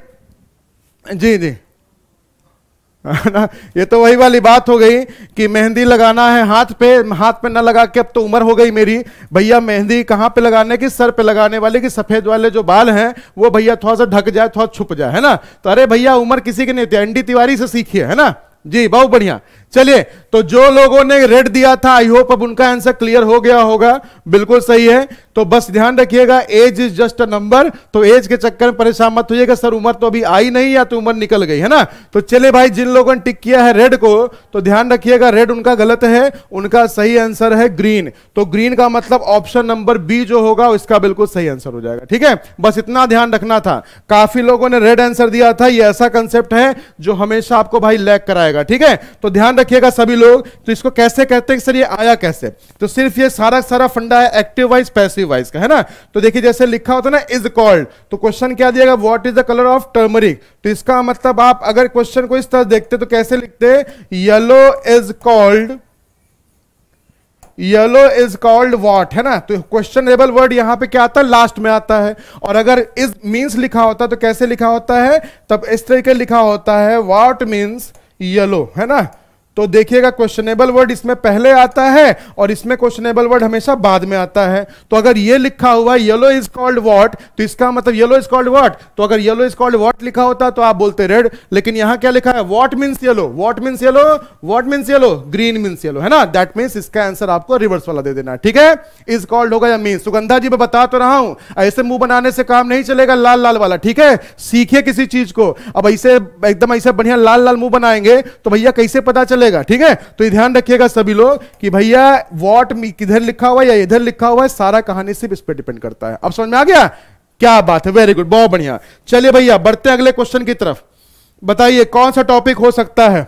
[SPEAKER 1] जी जी। है ना। ये तो वही वाली बात हो गई कि मेहंदी लगाना है हाथ पे ना लगा के, अब तो उम्र हो गई मेरी भैया, मेहंदी कहां पे लगाने की, सर पे लगाने वाले की, सफेद वाले जो बाल हैं वो भैया थोड़ा सा ढक जाए, थोड़ा छुप जाए, है ना। तो अरे भैया उम्र किसी की नहीं होती, एनडी तिवारी से सीखिए, है ना जी, बहुत बढ़िया। चलिए, तो जो लोगों ने रेड दिया था आई होप अब उनका आंसर क्लियर हो गया होगा, बिल्कुल सही है। तो बस ध्यान रखिएगा, age is just a number, तो एज के चक्कर में परेशान मत होइएगा, सर उम्र तो अभी आई नहीं या तो उम्र निकल गई, है ना। तो चलिए भाई, जिन लोगों ने टिक किया है रेड को, तो ध्यान रखिएगा रेड उनका गलत है, उनका सही आंसर है ग्रीन। तो ग्रीन का मतलब ऑप्शन नंबर बी जो होगा इसका बिल्कुल सही आंसर हो जाएगा, ठीक है। बस इतना ध्यान रखना था। काफी लोगों ने रेड आंसर दिया था, ये ऐसा कंसेप्ट है जो हमेशा आपको भाई लैग कराएगा, ठीक है। तो ध्यान रखिएगा सभी लोग। तो इसको कैसे कहते हैं सर, ये आया कैसे, तो सिर्फ ये सारा फंडा है एक्टिव वाइज पैसिव वाइज का, है ना। तो देखिए जैसे लिखा होता है ना इज कॉल्ड, तो क्वेश्चन क्या दिएगा, what is the colour of turmeric. तो इसका मतलब आप अगर क्वेश्चन को इस तरह देखते तो कैसे लिखते, येलो इज कॉल्ड व्हाट, है ना। तो क्वेश्चनेबल वर्ड यहां पे क्या आता है, लास्ट में आता है। और अगर इज मींस लिखा होता तो कैसे लिखा होता है, तब इस तरीके लिखा होता है, व्हाट मींस येलो, है ना। तो देखिएगा क्वेश्चनेबल वर्ड इसमें पहले आता है और इसमें क्वेश्चनेबल वर्ड हमेशा बाद में आता है। तो अगर ये लिखा हुआ येलो इज कॉल्ड व्हाट, तो इसका मतलब येलो इज कॉल्ड व्हाट, तो अगर येलो इज कॉल्ड व्हाट लिखा होता तो आप बोलते रेड, लेकिन यहां क्या लिखा है, what means yellow, what means yellow, what means yellow, green means yellow, है ना। दैट मींस इसका आंसर आपको रिवर्स वाला दे देना, ठीक है। इज कॉल्ड होगा या मींस। सुगंधा जी मैं बता तो रहा हूं, ऐसे मुंह बनाने से काम नहीं चलेगा, लाल लाल वाला, ठीक है। सीखिए किसी चीज को, अब ऐसे एकदम ऐसे बढ़िया लाल लाल मुंह बनाएंगे तो भैया कैसे पता चलेगा, ठीक है। तो ध्यान रखिएगा सभी लोग कि भैया व्हाट किधर लिखा हुआ है या इधर लिखा हुआ है, सारा कहानी सिर्फ इस पर डिपेंड करता है। अब समझ में आ गया, क्या बात है, वेरी गुड, बहुत बढ़िया। चलिए भैया बढ़ते हैं अगले क्वेश्चन की तरफ। बताइए कौन सा टॉपिक हो सकता है।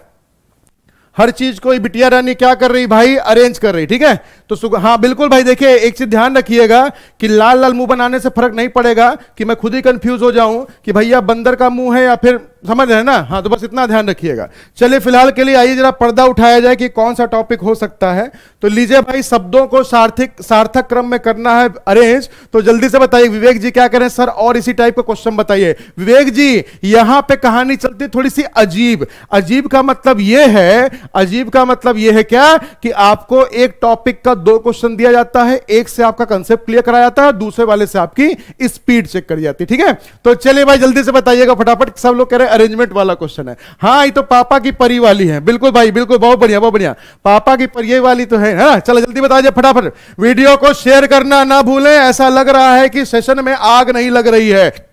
[SPEAKER 1] हर चीज को बिटिया रानी क्या कर रही भाई, अरेंज कर रही, ठीक है। तो हाँ बिल्कुल भाई, देखिए एक चीज ध्यान रखिएगा कि लाल लाल मुंह बनाने से फर्क नहीं पड़ेगा कि मैं खुद ही कंफ्यूज हो जाऊं कि भैया बंदर का मुंह है या फिर, समझ रहे हैं ना। हाँ तो बस इतना ध्यान रखिएगा। चलिए फिलहाल के लिए आइए जरा पर्दा उठाया जाए कि कौन सा टॉपिक हो सकता है। तो लीजिए भाई, शब्दों को सार्थक क्रम में करना है अरेंज। तो जल्दी से बताइए विवेक जी क्या करें सर, और इसी टाइप का क्वेश्चन बताइए। विवेक जी यहां पे कहानी चलती थोड़ी सी अजीब। अजीब का मतलब यह है, अजीब का मतलब यह है क्या कि आपको एक टॉपिक का 2 क्वेश्चन दिया जाता है, एक से आपका कंसेप्ट क्लियर कराया जाता है, दूसरे वाले से आपकी स्पीड चेक करी जाती है, ठीक है। तो चलिए भाई जल्दी से बताइएगा फटाफट। सब लोग कह रहे हैं अरेंजमेंट वाला क्वेश्चन है। हाँ ये तो पापा की परी वाली है, बिल्कुल भाई बिल्कुल, बहुत बढ़िया बहुत बढ़िया, पापा की परी वाली तो है ना। चलो जल्दी बताइए फटाफट। वीडियो को शेयर करना ना भूलें, ऐसा लग रहा है कि सेशन में आग नहीं लग रही है।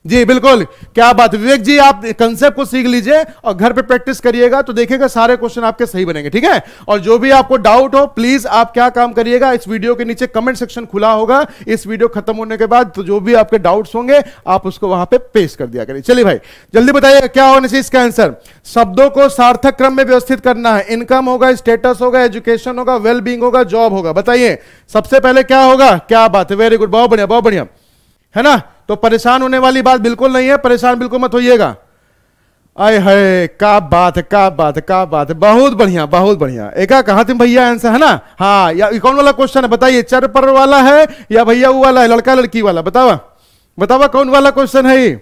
[SPEAKER 1] जी बिल्कुल, क्या बात। विवेक जी आप कंसेप्ट को सीख लीजिए और घर पे प्रैक्टिस करिएगा तो देखिएगा सारे क्वेश्चन आपके सही बनेंगे, ठीक है। और जो भी आपको डाउट हो प्लीज आप क्या काम करिएगा, इस वीडियो के नीचे कमेंट सेक्शन खुला होगा, इस वीडियो खत्म होने के बाद तो जो भी आपके डाउट्स होंगे आप उसको वहां पे पेश कर दिया करिए। चलिए भाई जल्दी बताइएगा क्या होना चाहिए इसका आंसर। शब्दों को सार्थक क्रम में व्यवस्थित करना है। इनकम होगा, स्टेटस होगा, एजुकेशन होगा, वेल बीइंग होगा, जॉब होगा। बताइए सबसे पहले क्या होगा। क्या बात है, वेरी गुड, बहुत बढ़िया बहुत बढ़िया, है ना। तो परेशान होने वाली बात बिल्कुल नहीं है, परेशान बिल्कुल मत होइएगा। आए हाय क्या बात है, क्या बात है, क्या बात है, बहुत बढ़िया बहुत बढ़िया। एक कहा तुम भैया आंसर, है ना। हाँ या कौन वाला क्वेश्चन है बताइए, चर पर वाला है या भैया वो वाला है, लड़का लड़की वाला, बतावा बतावा कौन वाला क्वेश्चन है ये,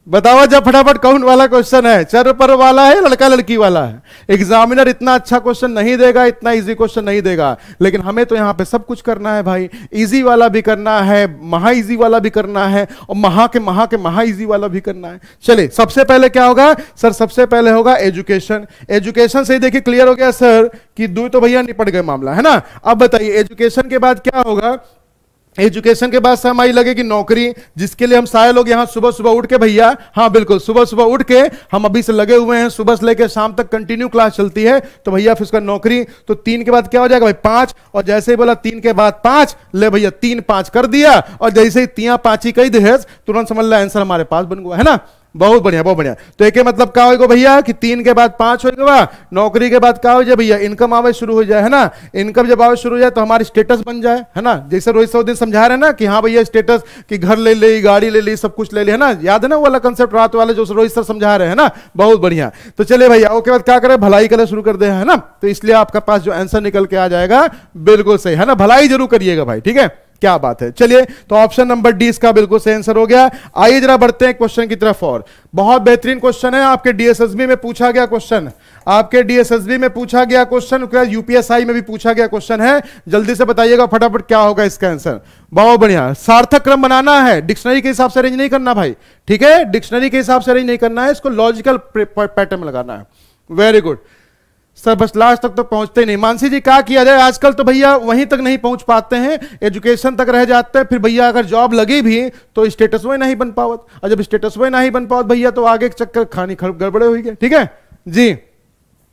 [SPEAKER 1] बतावा जब फटाफट कौन वाला क्वेश्चन है, चर पर वाला है लड़का लड़की वाला है। एग्जामिनर इतना अच्छा क्वेश्चन नहीं देगा, इतना इजी क्वेश्चन नहीं देगा, लेकिन हमें तो यहां पे सब कुछ करना है भाई। इजी वाला भी करना है, महा इजी वाला भी करना है और महा इजी वाला भी करना है। चलिए सबसे पहले क्या होगा सर, सबसे पहले होगा एजुकेशन। एजुकेशन से ही देखिए क्लियर हो गया सर कि 2 तो भैया निपट गए मामला, है ना। अब बताइए एजुकेशन के बाद क्या होगा। एजुकेशन के बाद से हमारी लगेगी नौकरी, जिसके लिए हम सारे लोग यहां सुबह सुबह उठ के भैया, हाँ बिल्कुल सुबह सुबह उठ के हम अभी से लगे हुए हैं, सुबह से लेकर शाम तक कंटिन्यू क्लास चलती है। तो भैया फिर उसका नौकरी। तो 3 के बाद क्या हो जाएगा भाई 5, और जैसे ही बोला 3 के बाद 5, ले भैया 3 5 कर दिया, और जैसे ही 3 5 ही कही दहेज तुरंत समझ ला आंसर हमारे पास बन गया, है ना। बहुत बढ़िया बहुत बढ़िया। तो एक मतलब क्या होगा भैया कि 3 के बाद 5 होगा, नौकरी के बाद क्या हो जाए भैया, इनकम आवे शुरू हो जाए, है ना। इनकम जब आवे शुरू हो जाए तो हमारी स्टेटस बन जाए, है ना। जैसे रोहित सौ दिन समझा रहे हैं ना कि हाँ भैया स्टेटस कि घर ले ली, गाड़ी ले ली, सब कुछ ले ली, है ना। याद है ना वो वाला कंसेप्ट रात वाले जो रोहित सर समझा रहे हैं ना, बहुत बढ़िया। तो चले भैया उसके बाद क्या करें, भलाई करना शुरू कर दे, है ना। तो इसलिए आपका पास जो आंसर निकल के आ जाएगा बिल्कुल सही, है ना। भलाई जरूर करिएगा भाई, ठीक है। क्या बात है। चलिए, तो ऑप्शन नंबर डी इसका बिल्कुल सही आंसर हो गया। आइए जरा बढ़ते हैं क्वेश्चन की तरफ। और बहुत बेहतरीन क्वेश्चन है, आपके डीएसएसबी में पूछा गया क्वेश्चन, आपके डीएसएसबी में पूछा गया क्वेश्चन, यूपीएसआई में भी पूछा गया क्वेश्चन है। जल्दी से बताइएगा फटाफट क्या होगा इसका आंसर। बहुत बढ़िया। सार्थक क्रम बनाना है, डिक्शनरी के हिसाब से अरेंज नहीं करना भाई, ठीक है, डिक्शनरी के हिसाब से अरेंज नहीं करना है, इसको लॉजिकल पैटर्न में लगाना है। वेरी गुड सर, बस लास्ट तक तो पहुंचते नहीं। मानसी जी क्या किया जाए, आजकल तो भैया वहीं तक नहीं पहुंच पाते हैं, एजुकेशन तक रह जाते हैं, फिर भैया अगर जॉब लगी भी तो स्टेटस में नहीं बन पावत, और जब स्टेटस में नहीं बन पावत भैया तो आगे चक्कर खानी गड़बड़े हुई गए। ठीक है जी।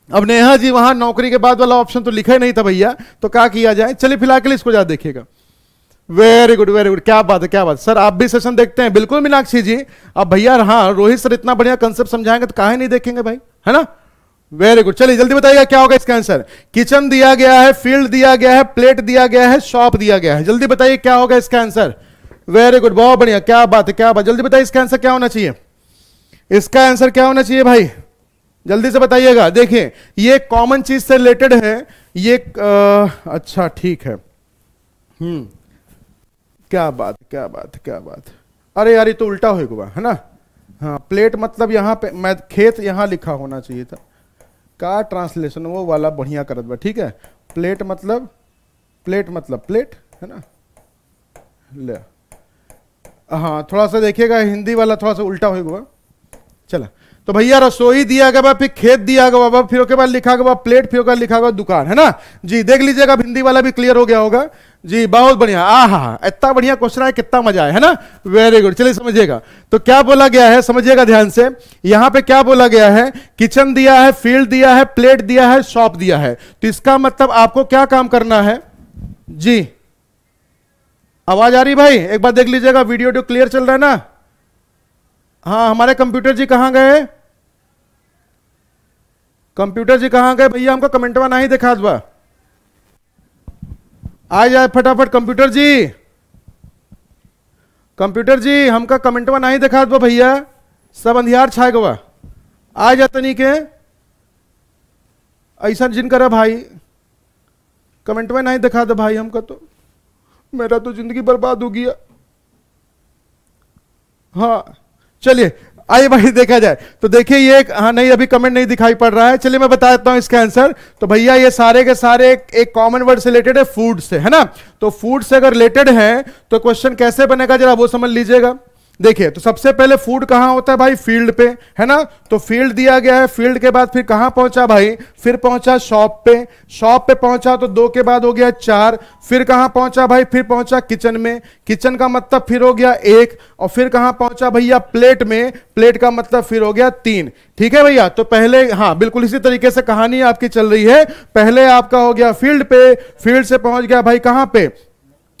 [SPEAKER 1] अब नेहा जी वहां नौकरी के बाद वाला ऑप्शन तो लिखा ही नहीं था भैया, तो क्या किया जाए। चलिए फिलहाल के लिए इसको ज्यादा देखिएगा। वेरी गुड वेरी गुड, क्या बात है क्या बात। सर आप भी सेशन देखते हैं? बिल्कुल मीनाक्षी जी। अब भैया हाँ, रोहित सर इतना बढ़िया कंसेप्ट समझाएंगे तो काहे नहीं देखेंगे भाई, है ना। Very good. चलिए जल्दी बताइएगा क्या होगा इसका आंसर। किचन दिया गया है, फील्ड दिया गया है, प्लेट दिया गया है, शॉप दिया गया है। जल्दी बताइए क्या होगा इसका आंसर। वेरी गुड, बहुत बढ़िया, क्या बात है क्या बात। जल्दी बताइए इसका आंसर क्या होना चाहिए, इसका आंसर क्या होना चाहिए भाई, जल्दी से बताइएगा। देखिए ये कॉमन चीज से रिलेटेड है ये। अच्छा ठीक है, क्या बात क्या बात क्या बात। अरे यार ये तो उल्टा होगा, है ना। हाँ प्लेट मतलब यहाँ पे मैं खेत यहाँ लिखा होना चाहिए था, का ट्रांसलेशन वो वाला बढ़िया करत बा। ठीक है, प्लेट मतलब प्लेट है ना। ले हाँ थोड़ा सा देखिएगा, हिंदी वाला थोड़ा सा उल्टा होगा। चला तो भैया रसोई दिया गया, फिर खेत दिया गया, फिर उसके बाद लिखा गया प्लेट, फिर लिखा गया दुकान, है ना जी। देख लीजिएगा हिंदी वाला भी क्लियर हो गया होगा जी। बहुत बढ़िया, आहा इतना बढ़िया क्वेश्चन है, कितना मजा है ना। Very good. चलिए समझिएगा तो क्या बोला गया है, समझिएगा ध्यान से। यहां पे क्या बोला गया है, किचन दिया है, फील्ड दिया है, प्लेट दिया है, शॉप दिया है। तो इसका मतलब आपको क्या काम करना है जी। आवाज आ रही भाई, एक बार देख लीजिएगा, वीडियो क्लियर चल रहा है ना। हाँ हमारे कंप्यूटर जी कहां गए, कंप्यूटर जी कहां गए भैया, हमको कमेंटवा नहीं दिखा दवा, आ जाए फटाफट कंप्यूटर जी। कंप्यूटर जी हमका कमेंटवा नहीं दिखा दवा भैया, सब अंधियार छाए गवा, आ जा तनी के ऐसा जिन करा भाई, कमेंटवा नहीं दिखा दो भाई हमका, तो मेरा तो जिंदगी बर्बाद हो गया। हाँ चलिए आइए भाई देखा जाए तो देखिए ये हाँ नहीं अभी कमेंट नहीं दिखाई पड़ रहा है। चलिए मैं बता देता हूं इसका आंसर। तो भैया ये सारे के सारे एक कॉमन वर्ड से रिलेटेड है, फूड से, है ना। तो फूड से अगर रिलेटेड है तो क्वेश्चन कैसे बनेगा जरा वो समझ लीजिएगा। देखिए तो सबसे पहले फूड कहां होता है भाई, फील्ड पे, है ना। तो फील्ड दिया गया है, फील्ड के बाद फिर कहां पहुंचा भाई, फिर पहुंचा शॉप पे, शॉप पे पहुंचा तो 2 के बाद हो गया 4, फिर कहां पहुंचा भाई, फिर पहुंचा किचन में, किचन का मतलब फिर हो गया 1, और फिर कहां पहुंचा भैया प्लेट में, प्लेट का मतलब फिर हो गया 3। ठीक है भैया, तो पहले हाँ बिल्कुल इसी तरीके से कहानी आपकी चल रही है। पहले आपका हो गया फील्ड पे, फील्ड से पहुंच गया भाई कहां पे,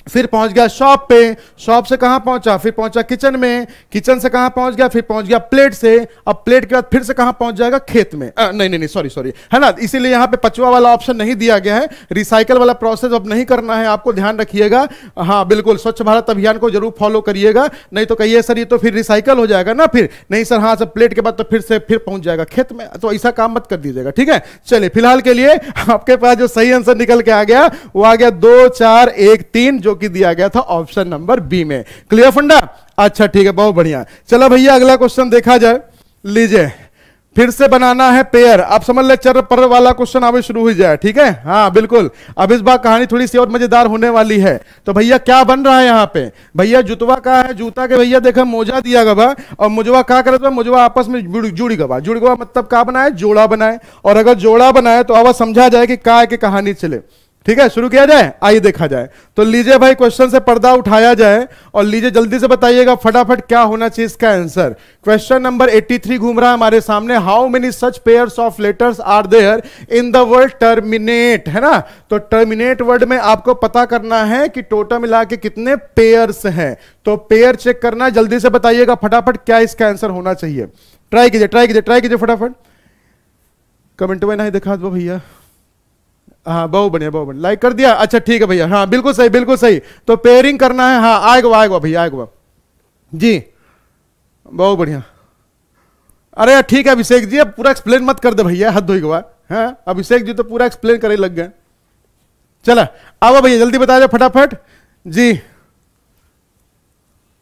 [SPEAKER 1] फिर पहुंच गया शॉप पे, शॉप से कहां पहुंचा, फिर पहुंचा किचन में, किचन से कहां पहुंच गया, फिर पहुंच गया प्लेट से, अब प्लेट के बाद फिर से कहां पहुंच जाएगा, खेत में। नहीं सॉरी है ना, इसीलिए यहां पे पचवा वाला ऑप्शन नहीं दिया गया है। रिसाइकल वाला प्रोसेस अब नहीं करना है आपको, ध्यान रखिएगा। हाँ बिल्कुल, स्वच्छ भारत अभियान को जरूर फॉलो करिएगा, नहीं तो कहिए सर ये तो फिर रिसाइकल हो जाएगा ना, फिर नहीं सर हाँ सर प्लेट के बाद तो फिर से फिर पहुंच जाएगा खेत में, तो ऐसा काम मत कर दीजिएगा। ठीक है चलिए फिलहाल के लिए आपके पास जो सही आंसर निकल के आ गया वो आ गया 2 4 1 3, जो कि दिया गया था ऑप्शन नंबर बी में। क्लियर फंडा? अच्छा ठीक है, बहुत बढ़िया। चलो भैया अगला क्वेश्चन देखा जाए। लीजिए फिर से बनाना है पेयर। आप समझ ले चर पर वाला क्वेश्चन अभी शुरू हो जाए। ठीक है हाँ बिल्कुल, अब इस बार कहानी थोड़ी सी और मजेदार होने वाली है। तो भैया क्या बन रहा है यहाँ पे, भैया जुतवा का है, जूता के भैया देखा मोजा दिया गवा, और मुजवा क्या करे, मुजवा आपस में जुड़ी गवा मतलब क्या बनाए, जोड़ा बनाए। और अगर जोड़ा बनाए तो अब समझा जाए कि क्या की कहानी चले। ठीक है शुरू किया जाए, आइए देखा जाए। तो लीजिए भाई क्वेश्चन से पर्दा उठाया जाए और लीजिए जल्दी से बताइएगा फटाफट क्या होना चाहिए इसका आंसर। क्वेश्चन नंबर 83 घूम रहा है हमारे सामने। How many such pairs of letters are there in the word terminate, है ना। तो टर्मिनेट वर्ड में आपको पता करना है कि टोटल मिला के कितने पेयर्स हैं। तो पेयर चेक करना, जल्दी से बताइएगा फटाफट क्या इसका आंसर होना चाहिए। ट्राई कीजिए फटाफट। कमेंट में नहीं दिखा दो भैया। हाँ बहुत बढ़िया लाइक कर दिया। अच्छा ठीक है भैया, हाँ बिल्कुल सही। तो पेयरिंग करना है, हाँ आएगा भैया आएगा जी, बहुत बढ़िया। अरे ठीक है अभिषेक जी, अब पूरा एक्सप्लेन मत कर दे भैया, हद होई गवा। हाँ अभिषेक जी तो पूरा एक्सप्लेन करे लग गए। चला आओ भैया जल्दी बता दो फटाफट जी।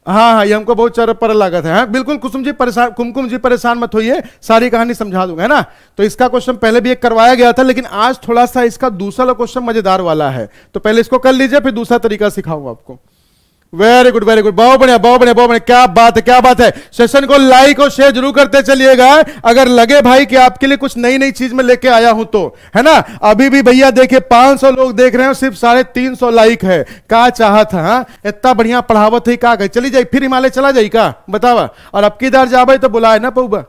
[SPEAKER 1] हाँ हाँ, ये हमको बहुत चार पर लागत है। हाँ बिल्कुल, कुसुम जी परेशान, कुमकुम जी परेशान मत होइए, सारी कहानी समझा दूंगा, है ना। तो इसका क्वेश्चन पहले भी एक करवाया गया था, लेकिन आज थोड़ा सा इसका दूसरा क्वेश्चन मजेदार वाला है, तो पहले इसको कर लीजिए, फिर दूसरा तरीका सिखाऊंगा आपको। वेरी गुड वेरी गुड, बहुत बढ़िया बहुत बढ़िया बहुत बढ़िया, क्या बात है क्या बात है। सेशन को लाइक और शेयर जरूर करते चलिएगा, अगर लगे भाई कि आपके लिए कुछ नई नई चीज में लेके आया हूं तो, है ना। अभी भी भैया देखिए 500 लोग देख रहे हैं, सिर्फ 350 लाइक है। क्या चाहत है, हाँ इतना बढ़िया पढ़ावत है, क्या कहे चली जाए फिर हिमालय चला जाए का बतावा, और अब की दार जावे तो बुलाए ना पऊबा,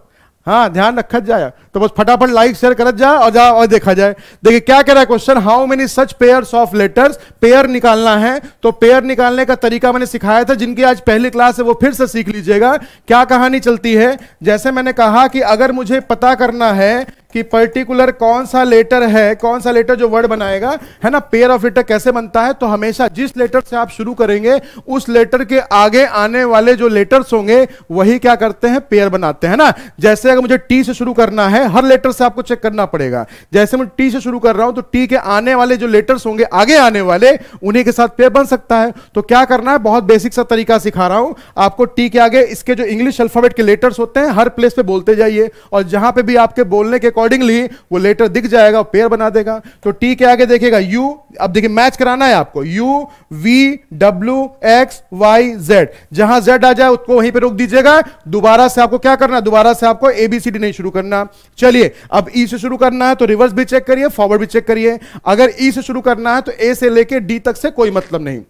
[SPEAKER 1] हाँ ध्यान रखा जाए, तो बस फटाफट लाइक शेयर करत जाए और जाओ और देखा जाए। देखिए क्या कह रहा है question, how many such pairs of letters, pair निकालना है, तो पेयर निकालने का तरीका मैंने सिखाया था, जिनकी आज पहली क्लास है वो फिर से सीख लीजिएगा। क्या कहानी चलती है, जैसे मैंने कहा कि अगर मुझे पता करना है कि पर्टिकुलर कौन सा लेटर है, कौन सा लेटर जो वर्ड बनाएगा, है ना, पेयर ऑफ लेटर कैसे बनता है, तो हमेशा जिस लेटर से आप शुरू करेंगे उस लेटर के आगे आने वाले जो लेटर्स होंगे वही क्या करते हैं, पेयर बनाते हैं ना। जैसे अगर मुझे टी से शुरू करना है, हर लेटर से आपको चेक करना पड़ेगा, जैसे मैं टी से शुरू कर रहा हूं तो टी के आने वाले जो लेटर्स होंगे आगे आने वाले, उन्हीं के साथ पेयर बन सकता है। तो क्या करना है, बहुत बेसिक सा तरीका सिखा रहा हूं आपको। टी के आगे इसके जो इंग्लिश अल्फाबेट के लेटर्स होते हैं हर प्लेस पे बोलते जाइए, और जहां पे भी आपके बोलने के अकॉर्डिंगली वो लेटर दिख जाएगा, पेयर बना देगा। तो टी के आगे देखिएगा यू, अब देखिए मैच कराना है आपको, U V W X Y Z, जहां जेड आ जाए उसको वहीं पे रोक दीजिएगा। दोबारा से आपको क्या करना है, दोबारा से आपको एबीसीडी नहीं शुरू करना। चलिए अब ई से शुरू करना है तो रिवर्स भी चेक करिए, फॉरवर्ड भी चेक करिए। अगर ई से शुरू करना है तो ए से लेके डी तक से कोई मतलब नहीं।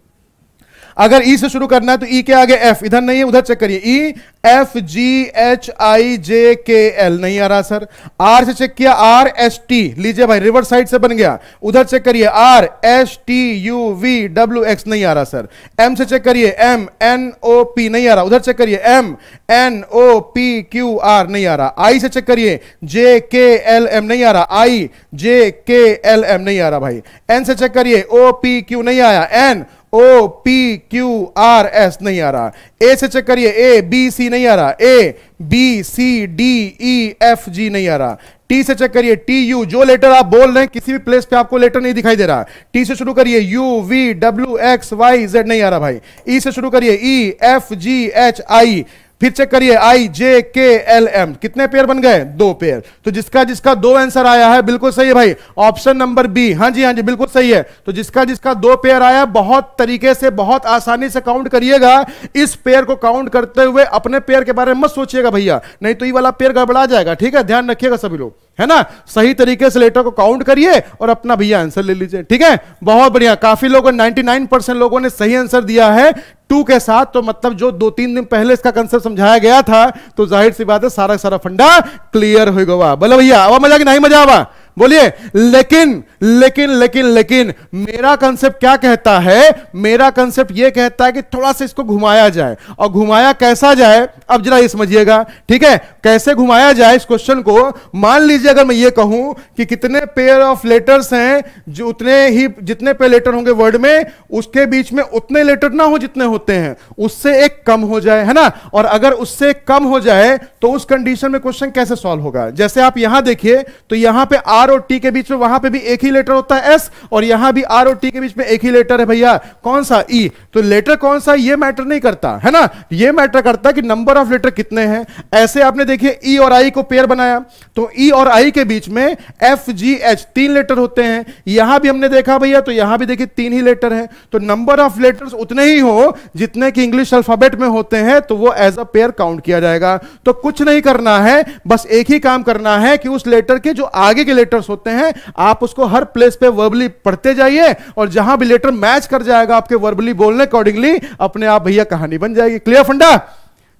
[SPEAKER 1] अगर ई से शुरू करना है तो ई के आगे एफ, इधर नहीं है उधर चेक करिए, ई एफ जी एच आई जे के एल, नहीं आ रहा सर। आर से चेक किया, आर एस टी, लीजिए भाई रिवर्स साइड से बन गया, उधर चेक करिए, R S T U V W X, नहीं आ रहा सर। एम से चेक करिए, एम एन ओ पी, नहीं आ रहा, उधर चेक करिए, M N O P Q R, नहीं आ रहा। आई से चेक करिए, जे के एल एम, नहीं आ रहा, आई जे के एल एम, नहीं आ रहा भाई। एन से चेक करिए, ओ पी क्यू, नहीं आया, N O P Q R S, नहीं आ रहा। ए से चेक करिए, ए बी सी, नहीं आ रहा, A B C D E F G, नहीं आ रहा। टी से चेक करिए, टी यू, जो लेटर आप बोल रहे हैं किसी भी प्लेस पे आपको लेटर नहीं दिखाई दे रहा। टी से शुरू करिए, U V W X Y Z, नहीं आ रहा भाई। ई से शुरू करिए, ई एफ जी एच आई, फिर चेक करिए, आई जे के एल एम, कितने पेयर बन गए, 2 पेयर। तो जिसका जिसका 2 आंसर आया है बिल्कुल सही है भाई, ऑप्शन नंबर बी, हाँ जी बिल्कुल सही है। तो जिसका जिसका 2 पेयर आया, बहुत तरीके से बहुत आसानी से काउंट करिएगा। इस पेयर को काउंट करते हुए अपने पेयर के बारे में मत सोचिएगा भैया, नहीं तो ये वाला पेयर गड़बड़ा जाएगा, ठीक है, ध्यान रखिएगा सभी लोग, है ना। सही तरीके से लेटर को काउंट करिए और अपना भैया आंसर ले लीजिए, ठीक है। बहुत बढ़िया, काफी लोगों 99% लोगों ने सही आंसर दिया है 2 के साथ, तो मतलब जो 2-3 दिन पहले इसका कंसेप्ट समझाया गया था, तो जाहिर सी बात है सारा सारा फंडा क्लियर हो गया। बोलो भैया आवा मजा कि नहीं मजा आवा, बोलिए। लेकिन लेकिन लेकिन लेकिन मेरा कंसेप्ट क्या कहता है, मेरा कंसेप्ट यह कहता है कि थोड़ा सा इसको घुमाया जाए, और घुमाया कैसा जाए अब जरा ये समझिएगा, ठीक है। कैसे घुमाया जाए इस क्वेश्चन को, मान लीजिए अगर मैं ये कहूं कि कितने पेयर ऑफ लेटर्स हैं, जो उतने ही जितने पे लेटर होंगे वर्ड में, उसके बीच में उतने लेटर ना हो जितने होते हैं, उससे एक कम हो जाए, है ना। और अगर उससे कम हो जाए तो उस कंडीशन में क्वेश्चन कैसे सॉल्व होगा। जैसे आप यहां देखिए तो यहां पे आर और टी के बीच में वहां पे भी एक ही लेटर होता है एस, और यहां भी आर और टी के बीच में एक ही लेटर है भैया, कौन सा, ई। तो लेटर कौन सा ये मैटर नहीं करता, है ना, ये मैटर करता है कि नंबर ऑफ लेटर कितने हैं। ऐसे आपने देखिए ई और आई को पेयर बनाया, तो ई और आई के बीच में एफ जी एच 3 लेटर होते हैं। यहां भी हमने देखा भैया, तो यहां भी देखिए 3 ही लेटर है। तो नंबर ऑफ लेटर्स उतने ही हो जितने कि इंग्लिश अल्फाबेट में होते हैं, तो वो एज अ पेयर काउंट किया जाएगा। तो कुछ नहीं करना है, बस एक ही काम करना है कि उस लेटर के जो आगे के लेटर्स होते हैं आप उसको हर प्लेस पे वर्बली पढ़ते जाइए, और जहां भी लेटर मैच कर जाएगा आपके वर्बली बोलने अकॉर्डिंगली, अपने आप भैया कहानी बन जाएगी। क्लियर फंडा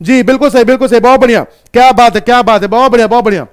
[SPEAKER 1] जी, बिल्कुल सही बिल्कुल सही, बहुत बढ़िया, क्या बात है क्या बात है, बहुत बढ़िया बहुत बढ़िया,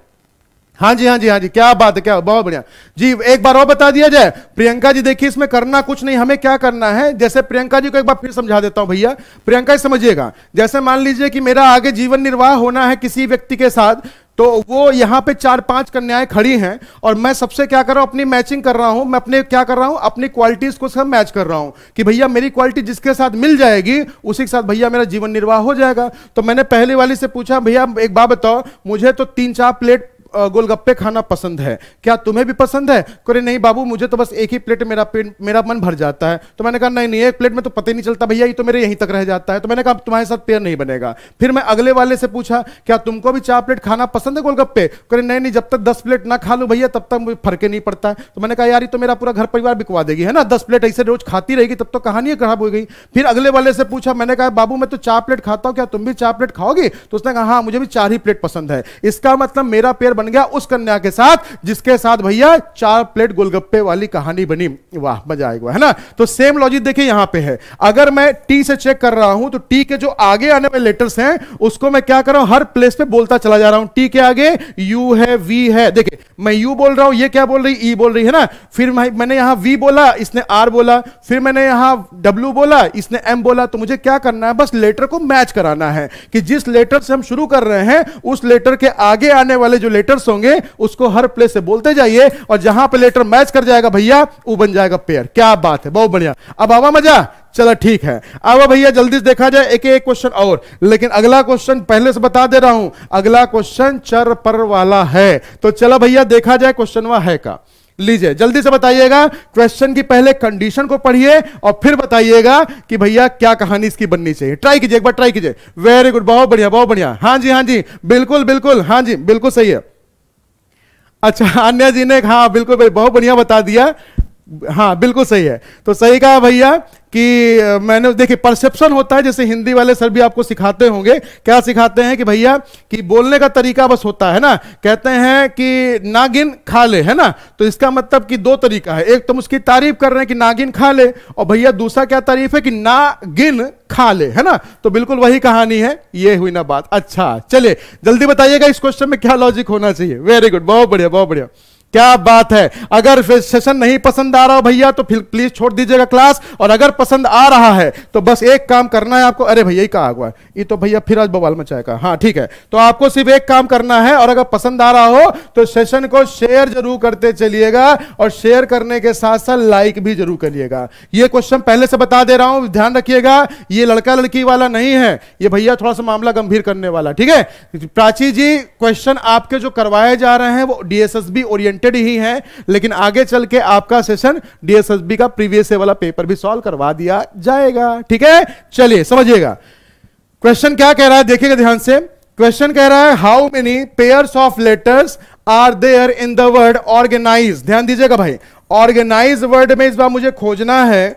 [SPEAKER 1] हाँ जी हाँ जी हाँ जी, क्या बात है, क्या बहुत बढ़िया जी। एक बार और बता दिया जाए, प्रियंका जी देखिए इसमें करना कुछ नहीं, हमें क्या करना है, जैसे प्रियंका जी को एक बार फिर समझा देता हूं भैया। प्रियंका समझिएगा, जैसे मान लीजिए कि मेरा आगे जीवन निर्वाह होना है किसी व्यक्ति के साथ, तो वो यहां पे 4-5 कन्याएं खड़ी हैं, और मैं सबसे क्या कर रहा हूं, अपनी मैचिंग कर रहा हूं, मैं अपने क्या कर रहा हूं, अपनी क्वालिटीज को सब मैच कर रहा हूं कि भैया मेरी क्वालिटी जिसके साथ मिल जाएगी उसी के साथ भैया मेरा जीवन निर्वाह हो जाएगा। तो मैंने पहले वाली से पूछा, भैया एक बात बताओ, मुझे तो 3-4 प्लेट गोलगप्पे खाना पसंद है, क्या तुम्हें भी पसंद है? करे नहीं बाबू, मुझे तो बस एक ही प्लेट मेरा मन भर जाता है। तो मैंने कहा नहीं नहीं, एक प्लेट में तो पता ही नहीं चलता भैया, ये तो मेरे यहीं तक रह जाता है। तो मैंने कहा तुम्हारे साथ पेयर नहीं बनेगा। फिर मैं अगले वाले से पूछा क्या तुमको भी 4 प्लेट खाना पसंद है गोलगप्पे? करे नहीं नहीं, जब तक 10 प्लेट ना खा लो भैया तब तक मुझे फर्क नहीं पड़ता है। तो मैंने कहा यार ये तो मेरा पूरा घर परिवार बिकवा देगी, है ना, 10 प्लेट ऐसे रोज खाती रहेगी तब तो कहानी खराब हो गई। फिर अगले वाले से पूछा, मैंने कहा बाबू मैं तो 4 प्लेट खाता हूं, क्या तुम भी 4 प्लेट खाओगी? तो उसने कहा हाँ मुझे भी 4 ही प्लेट पसंद है। इसका मतलब मेरा पेयर बन गया उस कन्या के साथ जिसके साथ भैया 4 प्लेट गोलगप्पे वाली कहानी बनी। वाह मजा आएगा, है ना। तो सेम लॉजिक देखिए यहां पे है। अगर मैं टी से चेक कर रहा हूं तो टी के जो आगे आने वाले लेटर्स हैं उसको मैं क्या कर रहा हूं, हर प्लेस पे बोलता चला जा रहा हूं। टी के आगे यू है, वी है, देखिए मैं यू बोल रहा हूं, ये क्या बोल रही, ई बोल रही है ना। फिर मैंने यहां वी बोला, इसने आर बोला, फिर मैंने यहां डब्ल्यू बोला, इसने एम बोला। तो मुझे क्या करना है, बस लेटर को मैच कराना है कि जिस लेटर से हम शुरू कर रहे हैं उस लेटर के आगे आने वाले जो लेटर्स होंगे उसको हर प्लेस से बोलते जाइए, और जहां पे लेटर मैच कर जाएगा भैया वो बन जाएगा पेयर। क्या बात है, बहुत बढ़िया। अब आवा मजा, चलो ठीक है। अब भैया जल्दी से देखा जाए एक एक क्वेश्चन और, लेकिन अगला क्वेश्चन पहले से बता दे रहा हूं, अगला क्वेश्चन चर पर वाला है। तो चलो भैया देखा जाए क्वेश्चन वह है का। लीजिए जल्दी से बताइएगा, क्वेश्चन की पहले कंडीशन को पढ़िए और फिर बताइएगा कि भैया क्या कहानी इसकी बननी चाहिए। ट्राई कीजिए, एक बार ट्राई कीजिए। वेरी गुड, बहुत बढ़िया बहुत बढ़िया। हाँ जी हाँ जी, बिल्कुल बिल्कुल, हाँ जी बिल्कुल सही है। अच्छा अन्या जी ने हाँ बिल्कुल भाई बहुत बढ़िया बता दिया, हाँ बिल्कुल सही है। तो सही कहा भैया कि मैंने देखिए परसेप्शन होता है, जैसे हिंदी वाले सर भी आपको सिखाते होंगे। क्या सिखाते हैं कि भैया कि बोलने का तरीका बस होता है ना, कहते हैं कि नागिन खा ले, है ना। तो इसका मतलब कि 2 तरीका है, एक तुम उसकी तारीफ कर रहे हैं कि नागिन खा ले, और भैया दूसरा क्या तारीफ है कि नागिन खा ले, है ना। तो बिल्कुल वही कहानी है, ये हुई ना बात। अच्छा चलिए जल्दी बताइएगा इस क्वेश्चन में क्या लॉजिक होना चाहिए। वेरी गुड, बहुत बढ़िया बहुत बढ़िया, क्या बात है। अगर सेशन नहीं पसंद आ रहा हो भैया तो फिर प्लीज छोड़ दीजिएगा क्लास, और अगर पसंद आ रहा है तो बस एक काम करना है आपको। अरे भैया ही कहा हुआ है, ये तो भैया फिर आज बवाल मचाएगा। हाँ ठीक है, तो आपको सिर्फ एक काम करना है, और अगर पसंद आ रहा हो तो सेशन को शेयर जरूर करते चलिएगा, और शेयर करने के साथ साथ लाइक भी जरूर करिएगा। ये क्वेश्चन पहले से बता दे रहा हूं, ध्यान रखिएगा, ये लड़का लड़की वाला नहीं है, ये भैया थोड़ा सा मामला गंभीर करने वाला, ठीक है। प्राची जी क्वेश्चन आपके जो करवाए जा रहे हैं वो डीएसएसबी ओरिएंटेड ही है, लेकिन आगे चल के आपका सेशन डीएसएसबी का प्रीवियस वाला पेपर भी सॉल्व करवा दिया जाएगा, ठीक है। चलिए समझिएगा क्वेश्चन क्या कह रहा है, देखिएगा ध्यान से। क्वेश्चन कह रहा है how many pairs of letters are there in the word organise. ध्यान दीजिएगा भाई, ऑर्गेनाइज वर्ड में इस बार मुझे खोजना है,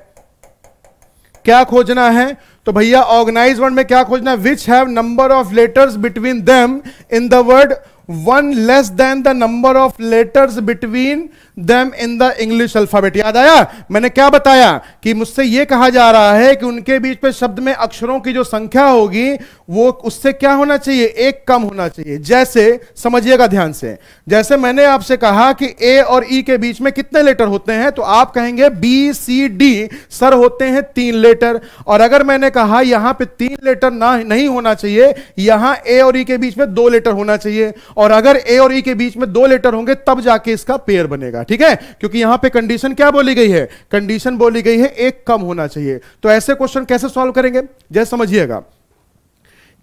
[SPEAKER 1] क्या खोजना है, तो भैया ऑर्गेनाइज वर्ड में क्या खोजना है, which have number of letters between them in the word 1 less than the number of letters between them in the English alphabet. याद आया मैंने क्या बताया कि मुझसे यह कहा जा रहा है कि उनके बीच में शब्द में अक्षरों की जो संख्या होगी वो उससे क्या होना चाहिए, एक कम होना चाहिए। जैसे समझिएगा ध्यान से, जैसे मैंने आपसे कहा कि ए और ई के बीच में कितने लेटर होते हैं, तो आप कहेंगे बी सी डी, सर होते हैं 3 लेटर। और अगर मैंने कहा यहां पे 3 लेटर ना नहीं होना चाहिए, यहां ए और ई के बीच में 2 लेटर होना चाहिए, और अगर ए और ई के बीच में 2 लेटर होंगे तब जाके इसका पेयर बनेगा, ठीक है। क्योंकि यहां पे कंडीशन क्या बोली गई है, कंडीशन बोली गई है एक कम होना चाहिए। तो ऐसे क्वेश्चन कैसे सॉल्व करेंगे, जैसे समझिएगा